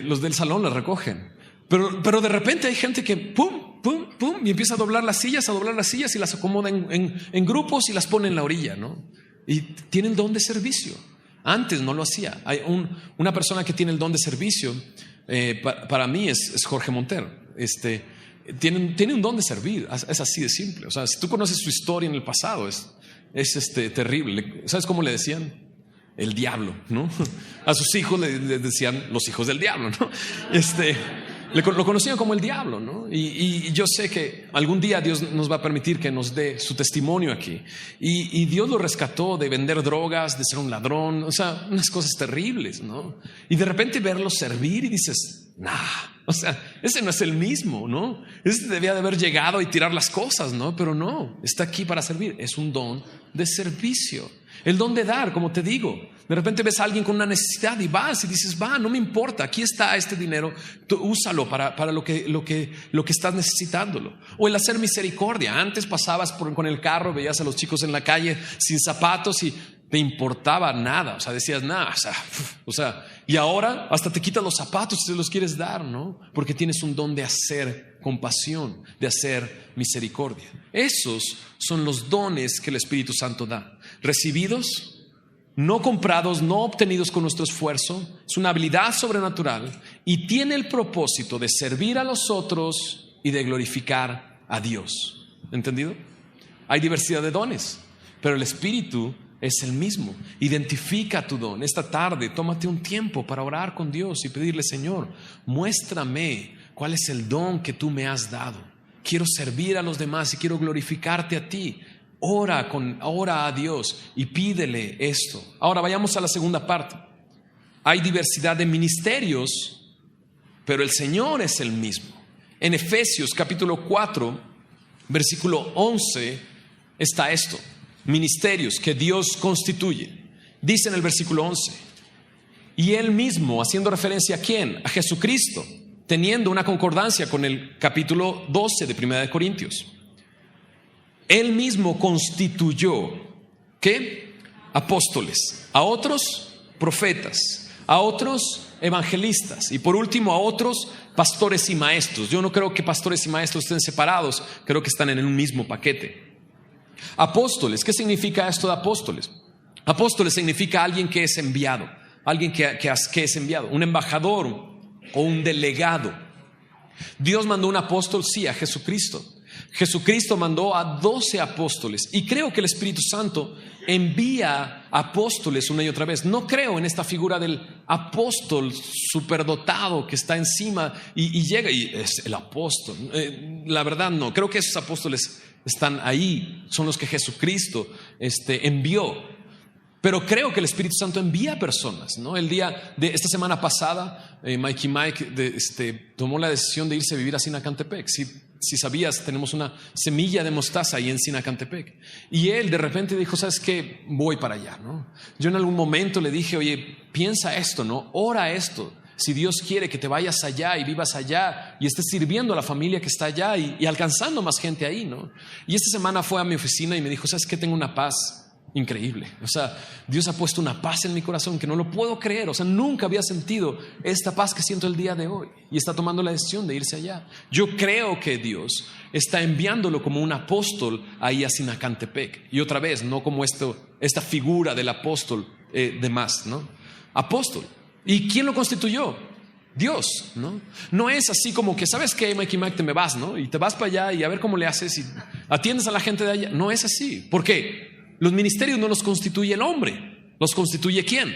Los del salón las recogen. Pero de repente hay gente que pum, pum, pum, y empieza a doblar las sillas y las acomoda en grupos y las pone en la orilla, ¿no? Y tiene el don de servicio. Antes no lo hacía. Hay una persona que tiene el don de servicio, para mí es Jorge Montero. Tiene un don de servir, es así de simple. O sea, si tú conoces su historia en el pasado, es terrible. ¿Sabes cómo le decían? El diablo, ¿no? A sus hijos le decían los hijos del diablo, ¿no? Lo conocían como el diablo, ¿no? Y yo sé que algún día Dios nos va a permitir que nos dé su testimonio aquí. Y Dios lo rescató de vender drogas, de ser un ladrón, o sea, unas cosas terribles, ¿no? Y de repente verlo servir y dices, o sea, ese no es el mismo, ¿no? Ese debía de haber llegado y tirar las cosas, ¿no? Pero no, está aquí para servir. Es un don de servicio. El don de dar, como te digo. De repente ves a alguien con una necesidad y vas y dices, no me importa, aquí está este dinero, tú úsalo para lo que estás necesitándolo. O el hacer misericordia. Antes pasabas con el carro, veías a los chicos en la calle sin zapatos y te importaba nada. O sea, decías, o sea, y ahora hasta te quitas los zapatos y te los quieres dar, ¿no? Porque tienes un don de hacer compasión, de hacer misericordia. Esos son los dones que el Espíritu Santo da. Recibidos, no comprados, no obtenidos con nuestro esfuerzo. Es una habilidad sobrenatural y tiene el propósito de servir a los otros y de glorificar a Dios. ¿Entendido? Hay diversidad de dones, pero el Espíritu es el mismo. Identifica tu don. Esta tarde tómate un tiempo para orar con Dios y pedirle, Señor, muéstrame cuál es el don que tú me has dado. Quiero servir a los demás y quiero glorificarte a ti. Ora a Dios y pídele esto. Ahora vayamos a la segunda parte. Hay diversidad de ministerios, pero el Señor es el mismo. En Efesios capítulo 4, versículo 11 está esto. Ministerios que Dios constituye. Dice en el versículo 11, y Él mismo, haciendo referencia ¿a quién? A Jesucristo, teniendo una concordancia con el capítulo 12 de 1 de Corintios. Él mismo constituyó, ¿qué? Apóstoles, a otros profetas, a otros evangelistas y por último a otros pastores y maestros. Yo no creo que pastores y maestros estén separados, creo que están en un mismo paquete. Apóstoles, ¿qué significa esto de apóstoles? Apóstoles significa alguien que es enviado, alguien que es enviado, un embajador o un delegado. Dios mandó un apóstol, sí, a Jesucristo. Jesucristo mandó a 12 apóstoles y creo que el Espíritu Santo envía apóstoles una y otra vez. No creo en esta figura del apóstol superdotado que está encima y llega y es el apóstol. La verdad no, creo que esos apóstoles están ahí, son los que Jesucristo envió. Pero creo que el Espíritu Santo envía personas, ¿no? El día de esta semana pasada, Mike tomó la decisión de irse a vivir a Sinacantepec. Si sabías, tenemos una semilla de mostaza ahí en Sinacantepec. Y él de repente dijo, ¿sabes qué? Voy para allá, ¿no? Yo en algún momento le dije, oye, piensa esto, ¿no? Ora esto. Si Dios quiere que te vayas allá y vivas allá y estés sirviendo a la familia que está allá y alcanzando más gente ahí, ¿no? Y esta semana fue a mi oficina y me dijo, ¿sabes qué? Tengo una paz increíble. O sea, Dios ha puesto una paz en mi corazón que no lo puedo creer. O sea, nunca había sentido esta paz que siento el día de hoy. Y está tomando la decisión de irse allá. Yo creo que Dios está enviándolo como un apóstol ahí a Sinacantepec. Y otra vez, no como esta figura del apóstol de más, ¿no? Apóstol. ¿Y quién lo constituyó? Dios, ¿no? No es así como que, ¿sabes qué, Mike, te me vas, ¿no? Y te vas para allá y a ver cómo le haces y atiendes a la gente de allá. No es así. ¿Por qué? Los ministerios no los constituye el hombre. ¿Los constituye quién?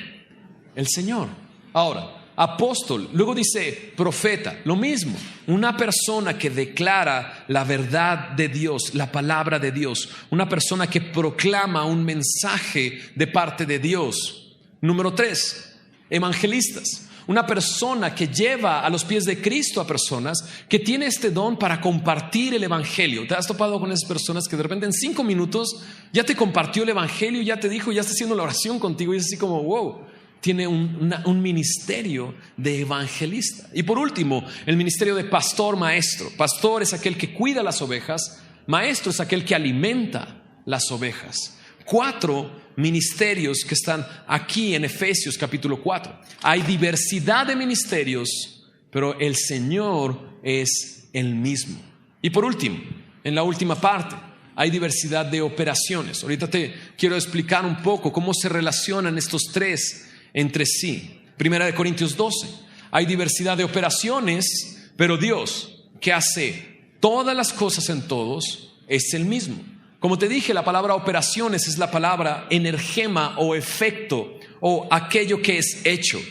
El Señor. Ahora, apóstol, luego dice profeta, lo mismo. Una persona que declara la verdad de Dios, la palabra de Dios. Una persona que proclama un mensaje de parte de Dios. Número 3, evangelistas. Una persona que lleva a los pies de Cristo a personas, que tiene este don para compartir el evangelio. ¿Te has topado con esas personas que de repente en 5 minutos ya te compartió el evangelio, ya te dijo, ya está haciendo la oración contigo y es así como wow? Tiene un ministerio de evangelista. Y por último, el ministerio de pastor maestro. Pastor es aquel que cuida las ovejas, maestro es aquel que alimenta las ovejas. 4 ministerios que están aquí en Efesios capítulo 4. Hay diversidad de ministerios, pero el Señor es el mismo. Y por último, en la última parte, hay diversidad de operaciones. Ahorita te quiero explicar un poco cómo se relacionan estos 3 entre sí. 1 Corintios 12. Hay diversidad de operaciones, pero Dios, que hace todas las cosas en todos, es el mismo. Como te dije, la palabra operaciones es la palabra energema o efecto o aquello que es hecho.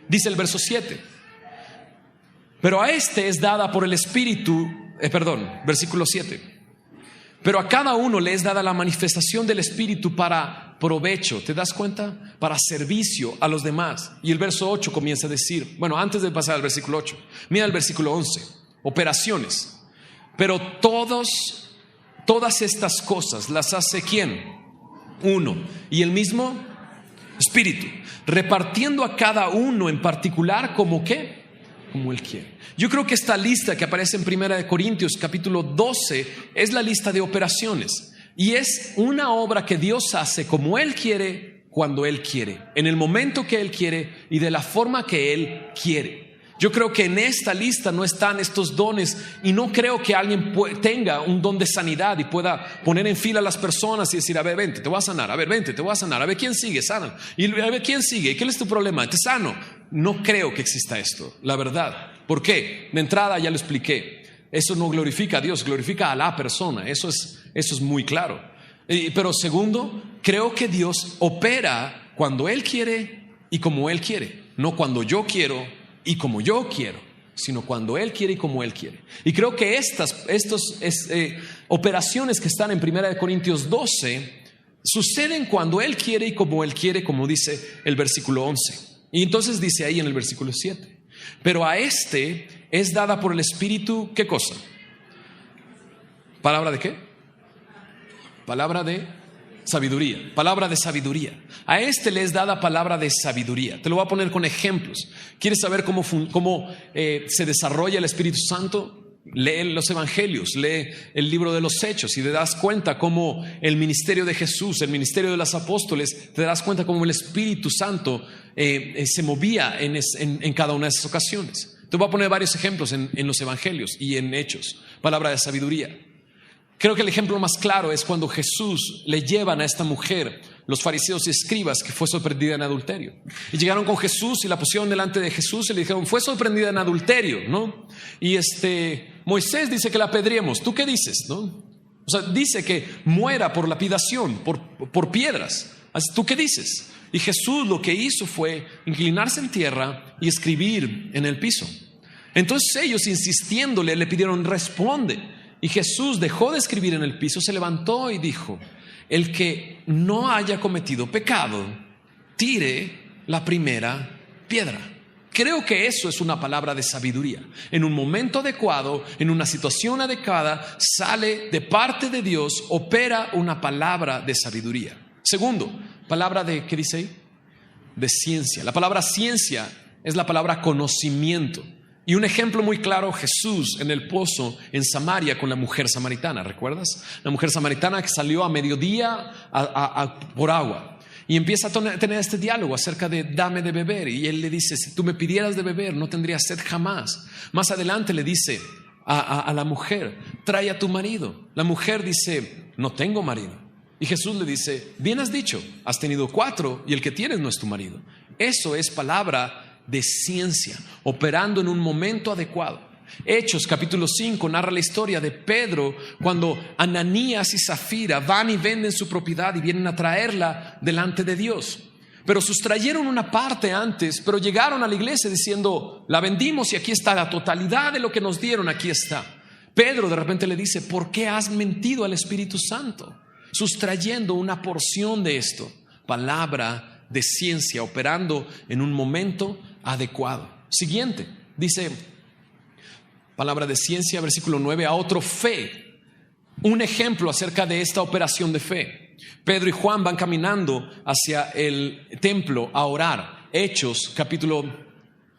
Dice el verso 7. Pero a este es dada por el Espíritu, versículo 7. Pero a cada uno le es dada la manifestación del Espíritu para provecho. ¿Te das cuenta? Para servicio a los demás. Y el verso 8 comienza a decir, bueno, antes de pasar al versículo 8, mira el versículo 11. Operaciones. Pero todas estas cosas las hace ¿quién? Uno. Y el mismo Espíritu, repartiendo a cada uno en particular como ¿qué? Como Él quiere. Yo creo que esta lista que aparece en 1 Corintios capítulo 12 es la lista de operaciones. Y es una obra que Dios hace como Él quiere, cuando Él quiere, en el momento que Él quiere y de la forma que Él quiere. Yo creo que en esta lista no están estos dones y no creo que alguien tenga un don de sanidad y pueda poner en fila a las personas y decir, a ver, vente, te voy a sanar, a ver, vente, te voy a sanar, a ver, ¿quién sigue? Sana. Y a ver, ¿quién sigue? ¿Qué es tu problema? Te sano. No creo que exista esto, la verdad. ¿Por qué? De entrada ya lo expliqué. Eso no glorifica a Dios, glorifica a la persona. Eso es muy claro. Pero segundo, creo que Dios opera cuando Él quiere y como Él quiere, no cuando yo quiero y como yo quiero, sino cuando Él quiere y como Él quiere. Y creo que estas operaciones que están en 1 Corintios 12 suceden cuando Él quiere y como Él quiere, como dice el versículo 11. Y entonces dice ahí en el versículo 7, pero a este es dada por el Espíritu, ¿qué cosa? ¿Palabra de qué? Palabra de sabiduría, palabra de sabiduría. A este le es dada palabra de sabiduría. Te lo voy a poner con ejemplos. ¿Quieres saber cómo se desarrolla el Espíritu Santo? Lee los evangelios, lee el libro de los Hechos y te das cuenta cómo el ministerio de Jesús, el ministerio de los apóstoles, te das cuenta cómo el Espíritu Santo se movía en cada una de esas ocasiones. Te voy a poner varios ejemplos en los evangelios y en Hechos, palabra de sabiduría. Creo que el ejemplo más claro es cuando Jesús le llevan a esta mujer, los fariseos y escribas, que fue sorprendida en adulterio. Y llegaron con Jesús y la pusieron delante de Jesús y le dijeron, fue sorprendida en adulterio, ¿no? Y Moisés dice que la apedreemos. ¿Tú qué dices, no? O sea, dice que muera por lapidación, por piedras. ¿Tú qué dices? Y Jesús lo que hizo fue inclinarse en tierra y escribir en el piso. Entonces ellos, insistiéndole, le pidieron, responde. Y Jesús dejó de escribir en el piso, se levantó y dijo, el que no haya cometido pecado, tire la primera piedra. Creo que eso es una palabra de sabiduría. En un momento adecuado, en una situación adecuada, sale de parte de Dios, opera una palabra de sabiduría. Segundo, palabra de, ¿qué dice ahí? De ciencia. La palabra ciencia es la palabra conocimiento. Y un ejemplo muy claro, Jesús en el pozo en Samaria con la mujer samaritana, ¿recuerdas? La mujer samaritana que salió a mediodía por agua y empieza a tener este diálogo acerca de dame de beber. Y él le dice, si tú me pidieras de beber, no tendrías sed jamás. Más adelante le dice a la mujer, trae a tu marido. La mujer dice, no tengo marido. Y Jesús le dice, bien has dicho, has tenido 4 y el que tienes no es tu marido. Eso es palabra de ciencia, operando en un momento adecuado. Hechos capítulo 5 narra la historia de Pedro cuando Ananías y Zafira van y venden su propiedad y vienen a traerla delante de Dios. Pero sustrayeron una parte antes, pero llegaron a la iglesia diciendo, la vendimos y aquí está la totalidad de lo que nos dieron, aquí está. Pedro de repente le dice, ¿por qué has mentido al Espíritu Santo? Sustrayendo una porción de esto. Palabra de ciencia, operando en un momento adecuado. Siguiente, dice, palabra de ciencia, versículo 9, a otro fe. Un ejemplo acerca de esta operación de fe. Pedro y Juan van caminando hacia el templo a orar. Hechos capítulo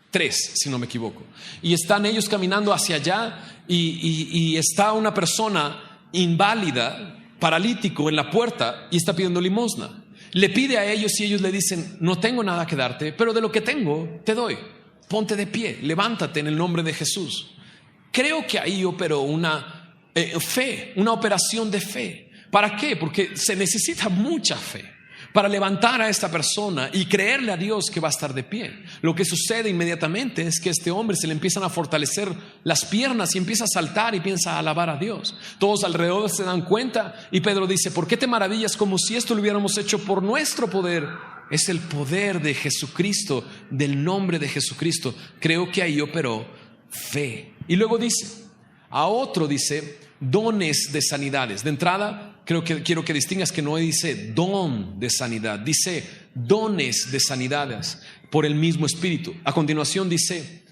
3, si no me equivoco. Y están ellos caminando hacia allá y está una persona inválida, paralítico en la puerta y está pidiendo limosna. Le pide a ellos y ellos le dicen, no tengo nada que darte, pero de lo que tengo te doy. Ponte de pie, levántate en el nombre de Jesús. Creo que ahí operó una fe, una operación de fe. ¿Para qué? Porque se necesita mucha fe para levantar a esta persona y creerle a Dios que va a estar de pie. Lo que sucede inmediatamente es que a este hombre se le empiezan a fortalecer las piernas y empieza a saltar y empieza a alabar a Dios. Todos alrededor se dan cuenta y Pedro dice, ¿por qué te maravillas como si esto lo hubiéramos hecho por nuestro poder? Es el poder de Jesucristo, del nombre de Jesucristo. Creo que ahí operó fe. Y luego dice, a otro dice, dones de sanidades. De entrada, quiero que distingas que no dice don de sanidad, dice dones de sanidades por el mismo Espíritu. A continuación dice,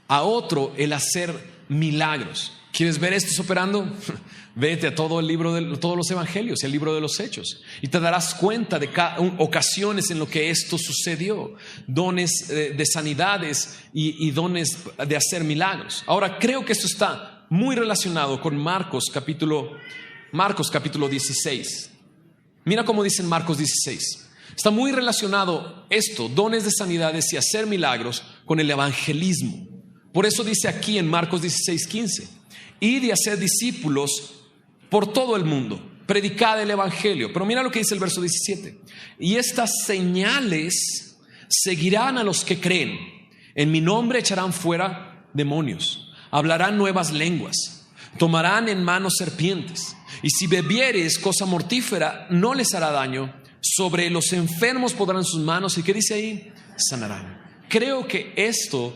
a otro el hacer milagros. ¿Quieres ver estos operando? Vete a todo el libro de todos los evangelios, el libro de los Hechos, y te darás cuenta de ocasiones en lo que esto sucedió. Dones de sanidades y dones de hacer milagros. Ahora, creo que esto está muy relacionado con Marcos capítulo 16. Mira cómo dice en Marcos 16. Está muy relacionado esto, dones de sanidades y hacer milagros, con el evangelismo. Por eso dice aquí en Marcos 16:15, id y hacer discípulos por todo el mundo, predicad el evangelio. Pero mira lo que dice el verso 17. Y estas señales seguirán a los que creen. En mi nombre echarán fuera demonios, hablarán nuevas lenguas, tomarán en manos serpientes, y si bebieres cosa mortífera no les hará daño. Sobre los enfermos pondrán sus manos, y ¿qué dice ahí? Sanarán. Creo que esto,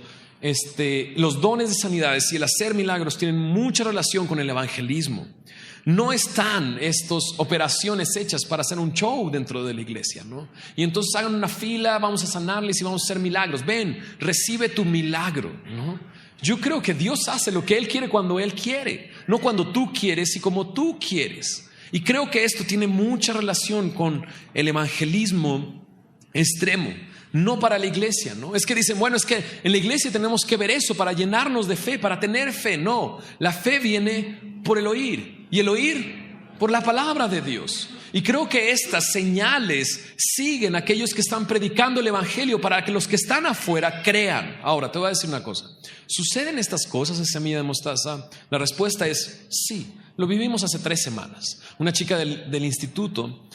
los dones de sanidades y el hacer milagros tienen mucha relación con el evangelismo. No están estas operaciones hechas para hacer un show dentro de la iglesia, ¿no? Y entonces hagan una fila, vamos a sanarles y vamos a hacer milagros. Ven, recibe tu milagro, ¿no? Yo creo que Dios hace lo que Él quiere cuando Él quiere, no cuando tú quieres y como tú quieres. Y creo que esto tiene mucha relación con el evangelismo extremo. no para la iglesia, ¿no? Es que dicen, bueno, es que en la iglesia tenemos que ver eso para llenarnos de fe, para tener fe. No, la fe viene por el oír y el oír por la palabra de Dios. Y creo que estas señales siguen a aquellos que están predicando el evangelio para que los que están afuera crean. Ahora, te voy a decir una cosa. ¿Suceden estas cosas en Semilla de Mostaza? La respuesta es sí. Lo vivimos hace 3 semanas. Una chica del instituto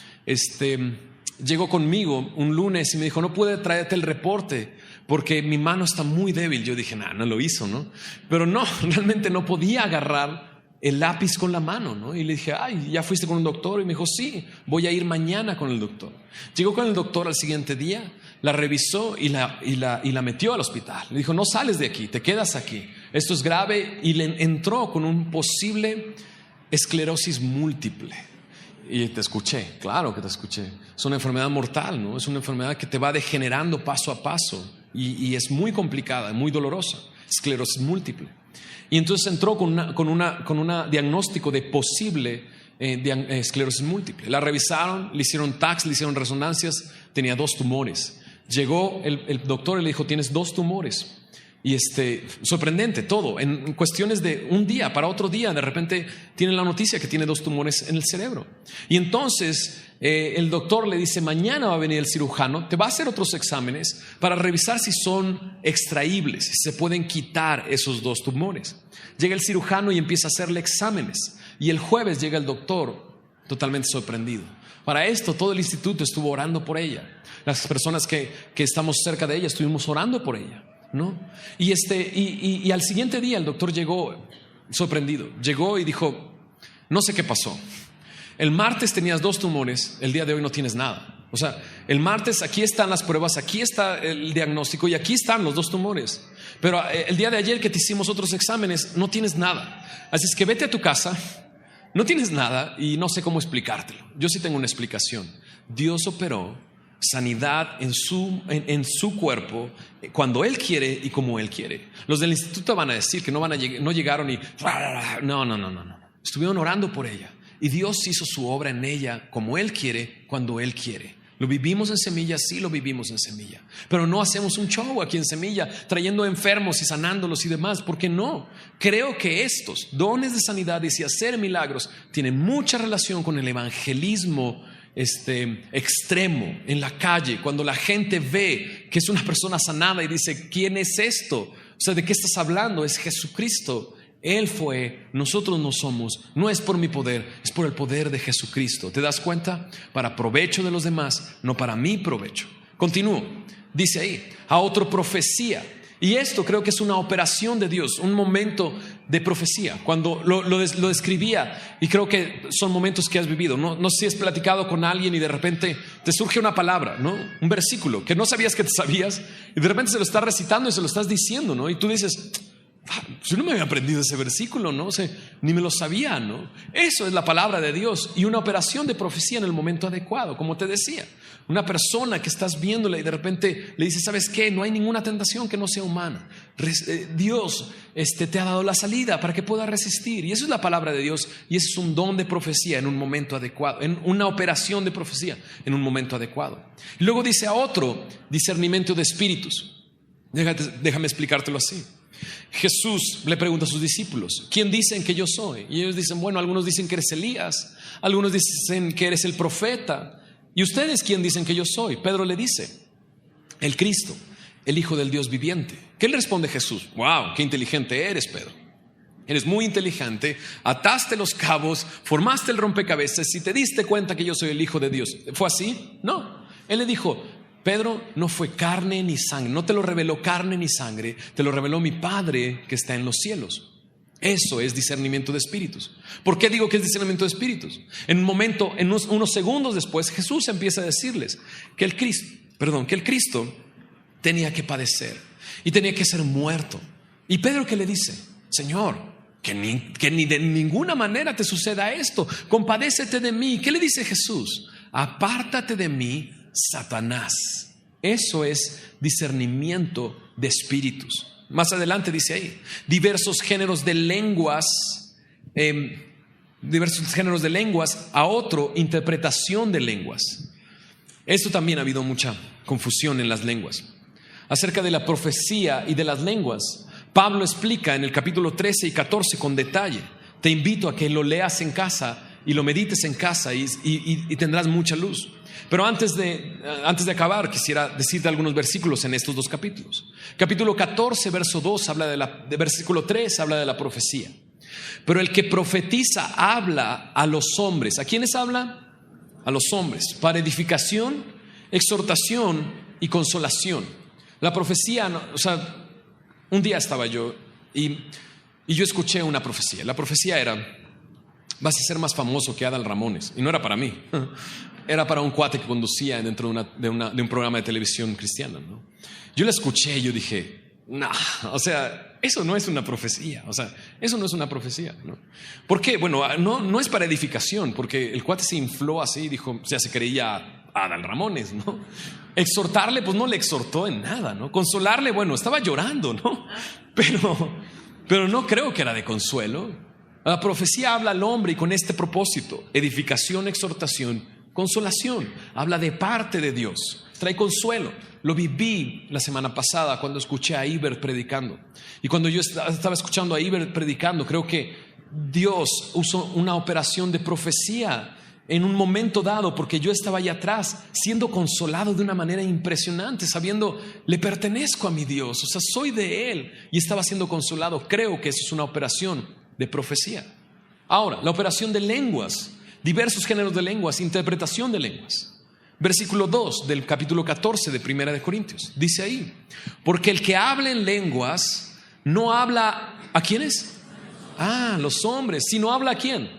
llegó conmigo un lunes y me dijo, no pude traerte el reporte porque mi mano está muy débil. Yo dije, no lo hizo, ¿no? Pero no, realmente no podía agarrar el lápiz con la mano, ¿no? Y le dije, ay, ¿ya fuiste con un doctor? Y me dijo, sí, voy a ir mañana con el doctor. Llegó con el doctor al siguiente día, la revisó y la metió al hospital. Le dijo, no sales de aquí, te quedas aquí. Esto es grave. Y le entró con un posible esclerosis múltiple. Y te escuché, claro que te escuché. Es una enfermedad mortal, ¿no? Es una enfermedad que te va degenerando paso a paso y es muy complicada, muy dolorosa. Esclerosis múltiple. Y entonces entró con un diagnóstico de posible esclerosis múltiple. La revisaron, le hicieron TACs, le hicieron resonancias, tenía 2 tumores. Llegó el doctor y le dijo, tienes 2 tumores. Y sorprendente todo, en cuestiones de un día para otro día, de repente tiene la noticia que tiene 2 tumores en el cerebro. Y entonces el doctor le dice, mañana va a venir el cirujano, te va a hacer otros exámenes para revisar si son extraíbles, si se pueden quitar esos 2 tumores. Llega el cirujano y empieza a hacerle exámenes. Y el jueves llega el doctor totalmente sorprendido. Para esto todo el instituto estuvo orando por ella. Las personas que estamos cerca de ella estuvimos orando por ella, ¿no? Y al siguiente día el doctor llegó sorprendido. Llegó y dijo, no sé qué pasó. El martes tenías 2 tumores, el día de hoy no tienes nada. O sea, el martes aquí están las pruebas, aquí está el diagnóstico y aquí están los 2 tumores. Pero el día de ayer que te hicimos otros exámenes, no tienes nada. Así es que vete a tu casa, no tienes nada y no sé cómo explicártelo. Yo sí tengo una explicación. Dios operó sanidad en su cuerpo cuando Él quiere y como Él quiere. Los del instituto van a decir que no llegaron y no. Estuvieron orando por ella y Dios hizo su obra en ella como Él quiere, cuando Él quiere. Lo vivimos en Semilla, sí lo vivimos en Semilla, pero no hacemos un show aquí en Semilla trayendo enfermos y sanándolos y demás, porque no. Creo que estos dones de sanidad y hacer milagros tienen mucha relación con el evangelismo extremo en la calle, cuando la gente ve que es una persona sanada y dice, ¿quién es esto? O sea, ¿de qué estás hablando? Es Jesucristo. Él fue, nosotros no somos. No es por mi poder, es por el poder de Jesucristo. ¿Te das cuenta? Para provecho de los demás, no para mi provecho. Continúo. Dice ahí, a otro profecía. Y esto creo que es una operación de Dios, un momento de profecía. Cuando lo describía, y creo que son momentos que has vivido. No sé si has platicado con alguien y de repente te surge una palabra, ¿no? Un versículo que no sabías que te sabías y de repente se lo estás recitando y se lo estás diciendo, ¿no? Y tú dices, yo no me había aprendido ese versículo, ¿no? O sea, ni me lo sabía, ¿no? Eso es la palabra de Dios y una operación de profecía en el momento adecuado, como te decía. Una persona que estás viéndola y de repente le dices, ¿sabes qué? No hay ninguna tentación que no sea humana. Dios te ha dado la salida para que puedas resistir. Y eso es la palabra de Dios y eso es un don de profecía en un momento adecuado, en una operación de profecía en un momento adecuado. Y luego dice a otro, discernimiento de espíritus. Déjame explicártelo así. Jesús le pregunta a sus discípulos, ¿quién dicen que yo soy? Y ellos dicen, bueno, algunos dicen que eres Elías, algunos dicen que eres el profeta. ¿Y ustedes quién dicen que yo soy? Pedro le dice, el Cristo, el Hijo del Dios viviente. ¿Qué le responde Jesús? Wow, qué inteligente eres, Pedro. Eres muy inteligente, ataste los cabos, formaste el rompecabezas y te diste cuenta que yo soy el Hijo de Dios. ¿Fue así? No. Él le dijo, Pedro, no fue carne ni sangre, no te lo reveló carne ni sangre, te lo reveló mi Padre que está en los cielos. Eso es discernimiento de espíritus. ¿Por qué digo que es discernimiento de espíritus? En un momento, unos segundos después, Jesús empieza a decirles que el Cristo tenía que padecer y tenía que ser muerto. Y Pedro, ¿qué le dice? Señor, que ni de ninguna manera te suceda esto, compadécete de mí. ¿Qué le dice Jesús? Apártate de mí, Satanás. Eso es discernimiento de espíritus. Más adelante dice ahí, diversos géneros de lenguas, a otro, interpretación de lenguas. Esto también ha habido mucha confusión en las lenguas. Acerca de la profecía y de las lenguas, Pablo explica en el capítulo 13 y 14 con detalle. Te invito a que lo leas en casa y lo medites en casa y tendrás mucha luz. Pero antes de acabar, quisiera decirte algunos versículos en estos dos capítulos. Capítulo 14, verso 2, versículo 3, habla de la profecía. Pero el que profetiza habla a los hombres. ¿A quiénes habla? A los hombres, para edificación, exhortación y consolación. La profecía, un día estaba yo y yo escuché una profecía. La profecía era: vas a ser más famoso que Adal Ramones. Y no era para mí. Era para un cuate que conducía dentro de un programa de televisión cristiana, ¿no? Yo la escuché y yo dije, no, eso no es una profecía. Eso no es una profecía, ¿no? ¿Por qué? Bueno, no es para edificación, porque el cuate se infló así y dijo, se creía Adal Ramones, ¿no? Exhortarle, pues no le exhortó en nada, ¿no? Consolarle, bueno, estaba llorando, ¿no? Pero no creo que era de consuelo. La profecía habla al hombre y con este propósito: edificación, exhortación, consolación. Habla de parte de Dios, trae consuelo. Lo viví la semana pasada cuando escuché a Iber predicando. Y cuando yo estaba escuchando a Iber predicando, creo que Dios usó una operación de profecía en un momento dado, porque yo estaba allá atrás siendo consolado de una manera impresionante, sabiendo, le pertenezco a mi Dios, soy de Él, y estaba siendo consolado. Creo que eso es una operación de profecía. Ahora, la operación de lenguas, diversos géneros de lenguas, interpretación de lenguas. Versículo 2 del capítulo 14 de Primera de Corintios, dice ahí: porque el que habla en lenguas no habla ¿a quiénes? A los hombres, sino habla ¿a quién?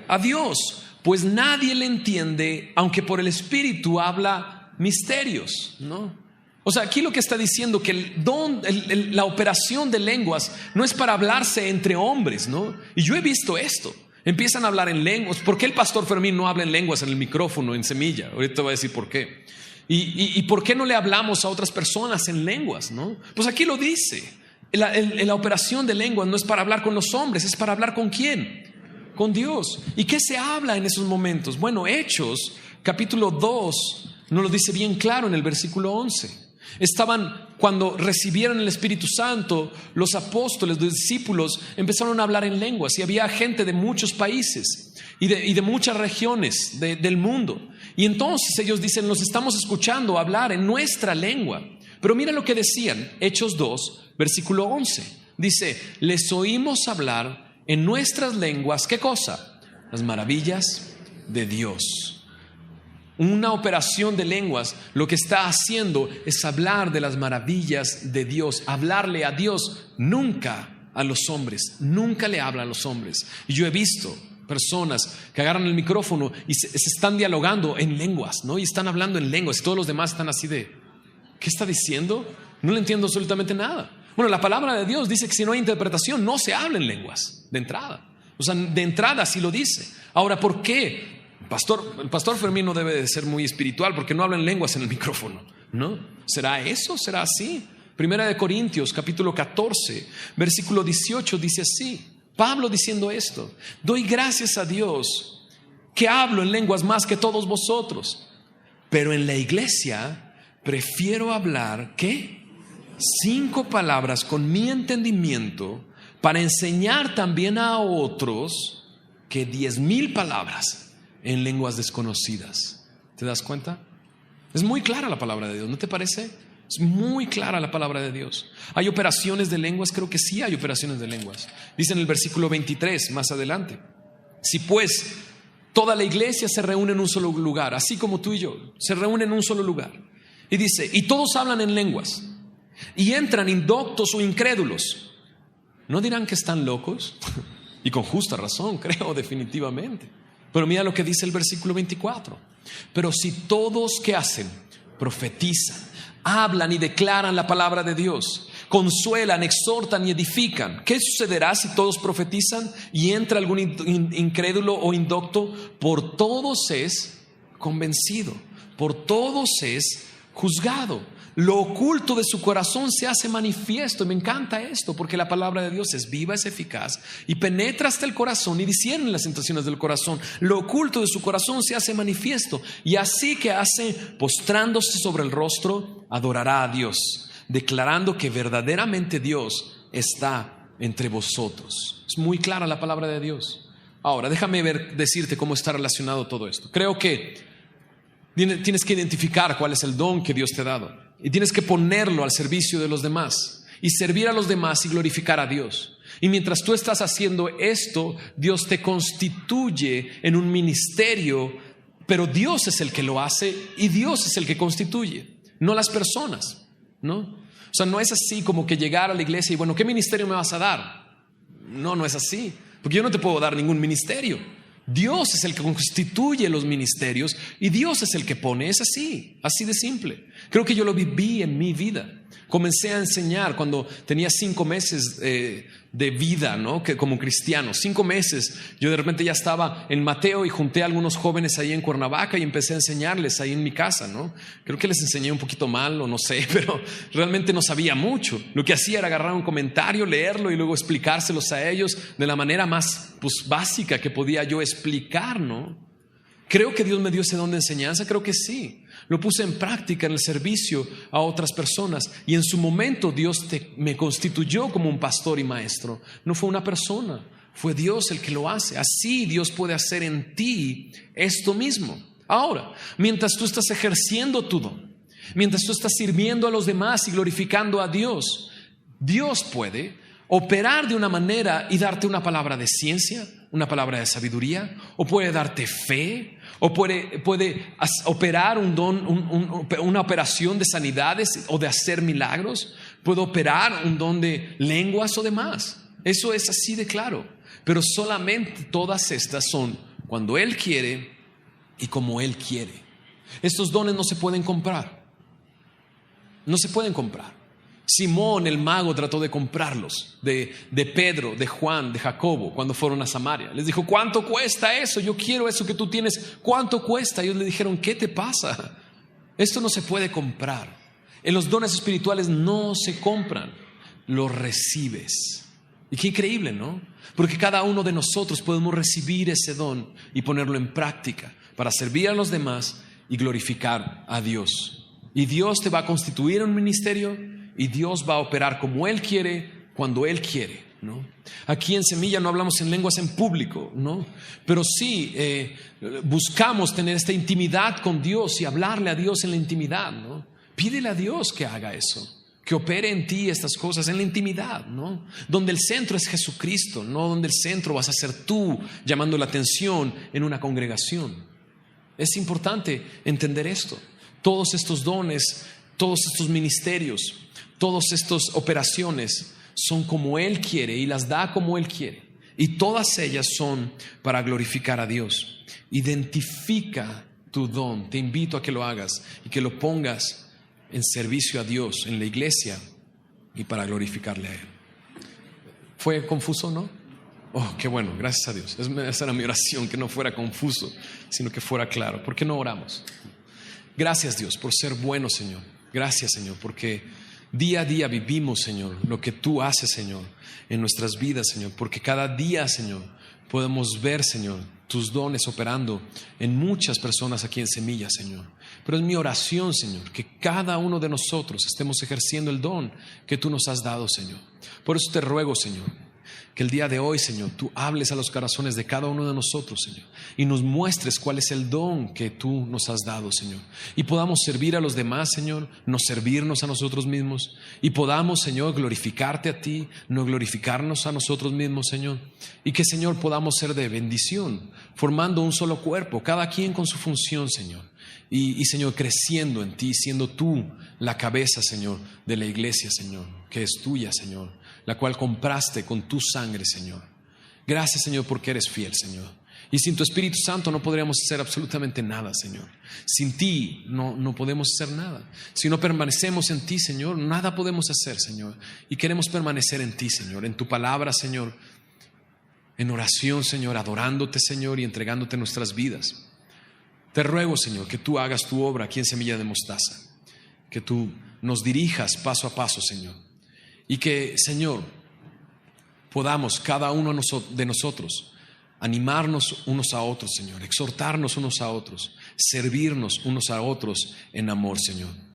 A Dios, pues nadie le entiende, aunque por el Espíritu habla misterios, ¿no? Aquí lo que está diciendo que la operación de lenguas no es para hablarse entre hombres, ¿no? Y yo he visto esto. Empiezan a hablar en lenguas. ¿Por qué el pastor Fermín no habla en lenguas en el micrófono, en Semilla? Ahorita te voy a decir por qué. ¿Y por qué no le hablamos a otras personas en lenguas, no? Pues aquí lo dice. La operación de lenguas no es para hablar con los hombres, es para hablar ¿con quién? Con Dios. ¿Y qué se habla en esos momentos? Bueno, Hechos, capítulo 2, nos lo dice bien claro en el versículo 11. Cuando recibieron el Espíritu Santo, los apóstoles, los discípulos empezaron a hablar en lenguas, y había gente de muchos países y de muchas regiones del mundo. Y entonces ellos dicen, los estamos escuchando hablar en nuestra lengua. Pero mira lo que decían, Hechos 2, versículo 11. Dice, les oímos hablar en nuestras lenguas, ¿qué cosa? Las maravillas de Dios. Una operación de lenguas lo que está haciendo es hablar de las maravillas de Dios, hablarle a Dios, nunca a los hombres, nunca le habla a los hombres. Y yo he visto personas que agarran el micrófono y se están dialogando en lenguas, ¿no? Y están hablando en lenguas y todos los demás están así de, ¿qué está diciendo? No le entiendo absolutamente nada. Bueno, la palabra de Dios dice que si no hay interpretación no se habla en lenguas, de entrada. De entrada sí lo dice. Ahora, ¿por qué? El pastor Fermín no debe de ser muy espiritual porque no habla en lenguas en el micrófono, ¿no? ¿Será eso? ¿Será así? Primera de Corintios, capítulo 14, versículo 18 dice así, Pablo diciendo esto: doy gracias a Dios que hablo en lenguas más que todos vosotros, pero en la iglesia prefiero hablar, ¿qué? 5 palabras con mi entendimiento para enseñar también a otros que 10,000 palabras en lenguas desconocidas. ¿Te das cuenta? Es muy clara la palabra de Dios, ¿no te parece? Es muy clara la palabra de Dios. ¿Hay operaciones de lenguas? Creo que sí hay operaciones de lenguas. Dice en el versículo 23, más adelante: si pues toda la iglesia se reúne en un solo lugar, así como tú y yo, se reúnen en un solo lugar. Y dice, y todos hablan en lenguas, y entran indoctos o incrédulos, ¿no dirán que están locos? Y con justa razón, creo, definitivamente. Pero mira lo que dice el versículo 24. Pero si todos, ¿qué hacen? Profetizan, hablan y declaran la palabra de Dios, consuelan, exhortan y edifican. ¿Qué sucederá si todos profetizan y entra algún incrédulo o indocto? Por todos es convencido, por todos es juzgado. lo oculto de su corazón se hace manifiesto. Y me encanta esto, porque la palabra de Dios es viva, es eficaz y penetra hasta el corazón y discierne las intenciones del corazón. Lo oculto de su corazón se hace manifiesto, y así que hace, postrándose sobre el rostro, adorará a Dios, declarando que verdaderamente Dios está entre vosotros. Es muy clara la palabra de Dios. Ahora, déjame decirte cómo está relacionado todo esto. Creo que tienes que identificar cuál es el don que Dios te ha dado, y tienes que ponerlo al servicio de los demás y servir a los demás y glorificar a Dios. Y mientras tú estás haciendo esto, Dios te constituye en un ministerio, pero Dios es el que lo hace y Dios es el que constituye, no las personas, ¿no? O sea, no es así como que llegar a la iglesia y bueno, ¿qué ministerio me vas a dar? No, no es así, porque yo no te puedo dar ningún ministerio. Dios es el que constituye los ministerios y Dios es el que pone. Es así, así de simple. Creo que yo lo viví en mi vida. Comencé a enseñar cuando tenía 5 meses de vida, ¿no? Que como cristiano, 5 meses, yo de repente ya estaba en Mateo y junté a algunos jóvenes ahí en Cuernavaca y empecé a enseñarles ahí en mi casa, ¿no? Creo que les enseñé un poquito mal o no sé, pero realmente no sabía mucho. Lo que hacía era agarrar un comentario, leerlo y luego explicárselos a ellos de la manera más básica que podía yo explicar, ¿no? Creo que Dios me dio ese don de enseñanza, creo que sí. Lo puse en práctica en el servicio a otras personas, y en su momento Dios me constituyó como un pastor y maestro. No fue una persona, fue Dios el que lo hace. Así Dios puede hacer en ti esto mismo. Ahora, mientras tú estás ejerciendo tu don, mientras tú estás sirviendo a los demás y glorificando a Dios, Dios puede operar de una manera y darte una palabra de ciencia, una palabra de sabiduría, o puede darte fe, o puede operar un don, una operación de sanidades o de hacer milagros. Puede operar un don de lenguas o demás. Eso es así de claro. Pero solamente todas estas son cuando Él quiere y como Él quiere. Estos dones no se pueden comprar. No se pueden comprar. Simón el mago trató de comprarlos de Pedro, de Juan, de Jacobo cuando fueron a Samaria. Les dijo: ¿cuánto cuesta eso? Yo quiero eso que tú tienes. ¿Cuánto cuesta? Ellos le dijeron: ¿qué te pasa? Esto no se puede comprar. En los dones espirituales no se compran, los recibes. Y qué increíble, ¿no? Porque cada uno de nosotros podemos recibir ese don y ponerlo en práctica para servir a los demás y glorificar a Dios. Y Dios te va a constituir en un ministerio, y Dios va a operar como Él quiere, cuando Él quiere, ¿no? Aquí en Semilla no hablamos en lenguas en público, ¿no? Pero sí buscamos tener esta intimidad con Dios y hablarle a Dios en la intimidad, ¿no? Pídele a Dios que haga eso, que opere en ti estas cosas en la intimidad, ¿no? Donde el centro es Jesucristo, no donde el centro vas a ser tú llamando la atención en una congregación. Es importante entender esto. Todos estos dones, todos estos ministerios, todas estas operaciones son como Él quiere y las da como Él quiere. Y todas ellas son para glorificar a Dios. Identifica tu don. Te invito a que lo hagas y que lo pongas en servicio a Dios, en la iglesia, y para glorificarle a Él. ¿Fue confuso, no? Oh, qué bueno, gracias a Dios. Esa era mi oración, que no fuera confuso, sino que fuera claro. ¿Por qué no oramos? Gracias, Dios, por ser bueno, Señor. Gracias, Señor, porque día a día vivimos, Señor, lo que tú haces, Señor, en nuestras vidas, Señor. Porque cada día, Señor, podemos ver, Señor, tus dones operando en muchas personas aquí en Semilla, Señor. Pero es mi oración, Señor, que cada uno de nosotros estemos ejerciendo el don que tú nos has dado, Señor. Por eso te ruego, Señor, que el día de hoy, Señor, tú hables a los corazones de cada uno de nosotros, Señor, y nos muestres cuál es el don que tú nos has dado, Señor, y podamos servir a los demás, Señor, no servirnos a nosotros mismos, y podamos, Señor, glorificarte a ti, no glorificarnos a nosotros mismos, Señor, y que, Señor, podamos ser de bendición, formando un solo cuerpo, cada quien con su función, Señor, y Señor, creciendo en ti, siendo tú la cabeza, Señor, de la iglesia, Señor, que es tuya, Señor, la cual compraste con tu sangre, Señor. Gracias, Señor, porque eres fiel, Señor. Y sin tu Espíritu Santo no podríamos hacer absolutamente nada, Señor. Sin ti no podemos hacer nada. Si no permanecemos en ti, Señor, nada podemos hacer, Señor. Y queremos permanecer en ti, Señor, en tu palabra, Señor, en oración, Señor, adorándote, Señor, y entregándote nuestras vidas. Te ruego, Señor, que tú hagas tu obra aquí en Semilla de Mostaza. que tú nos dirijas paso a paso, Señor. Y que, Señor, podamos cada uno de nosotros animarnos unos a otros, Señor, exhortarnos unos a otros, servirnos unos a otros en amor, Señor.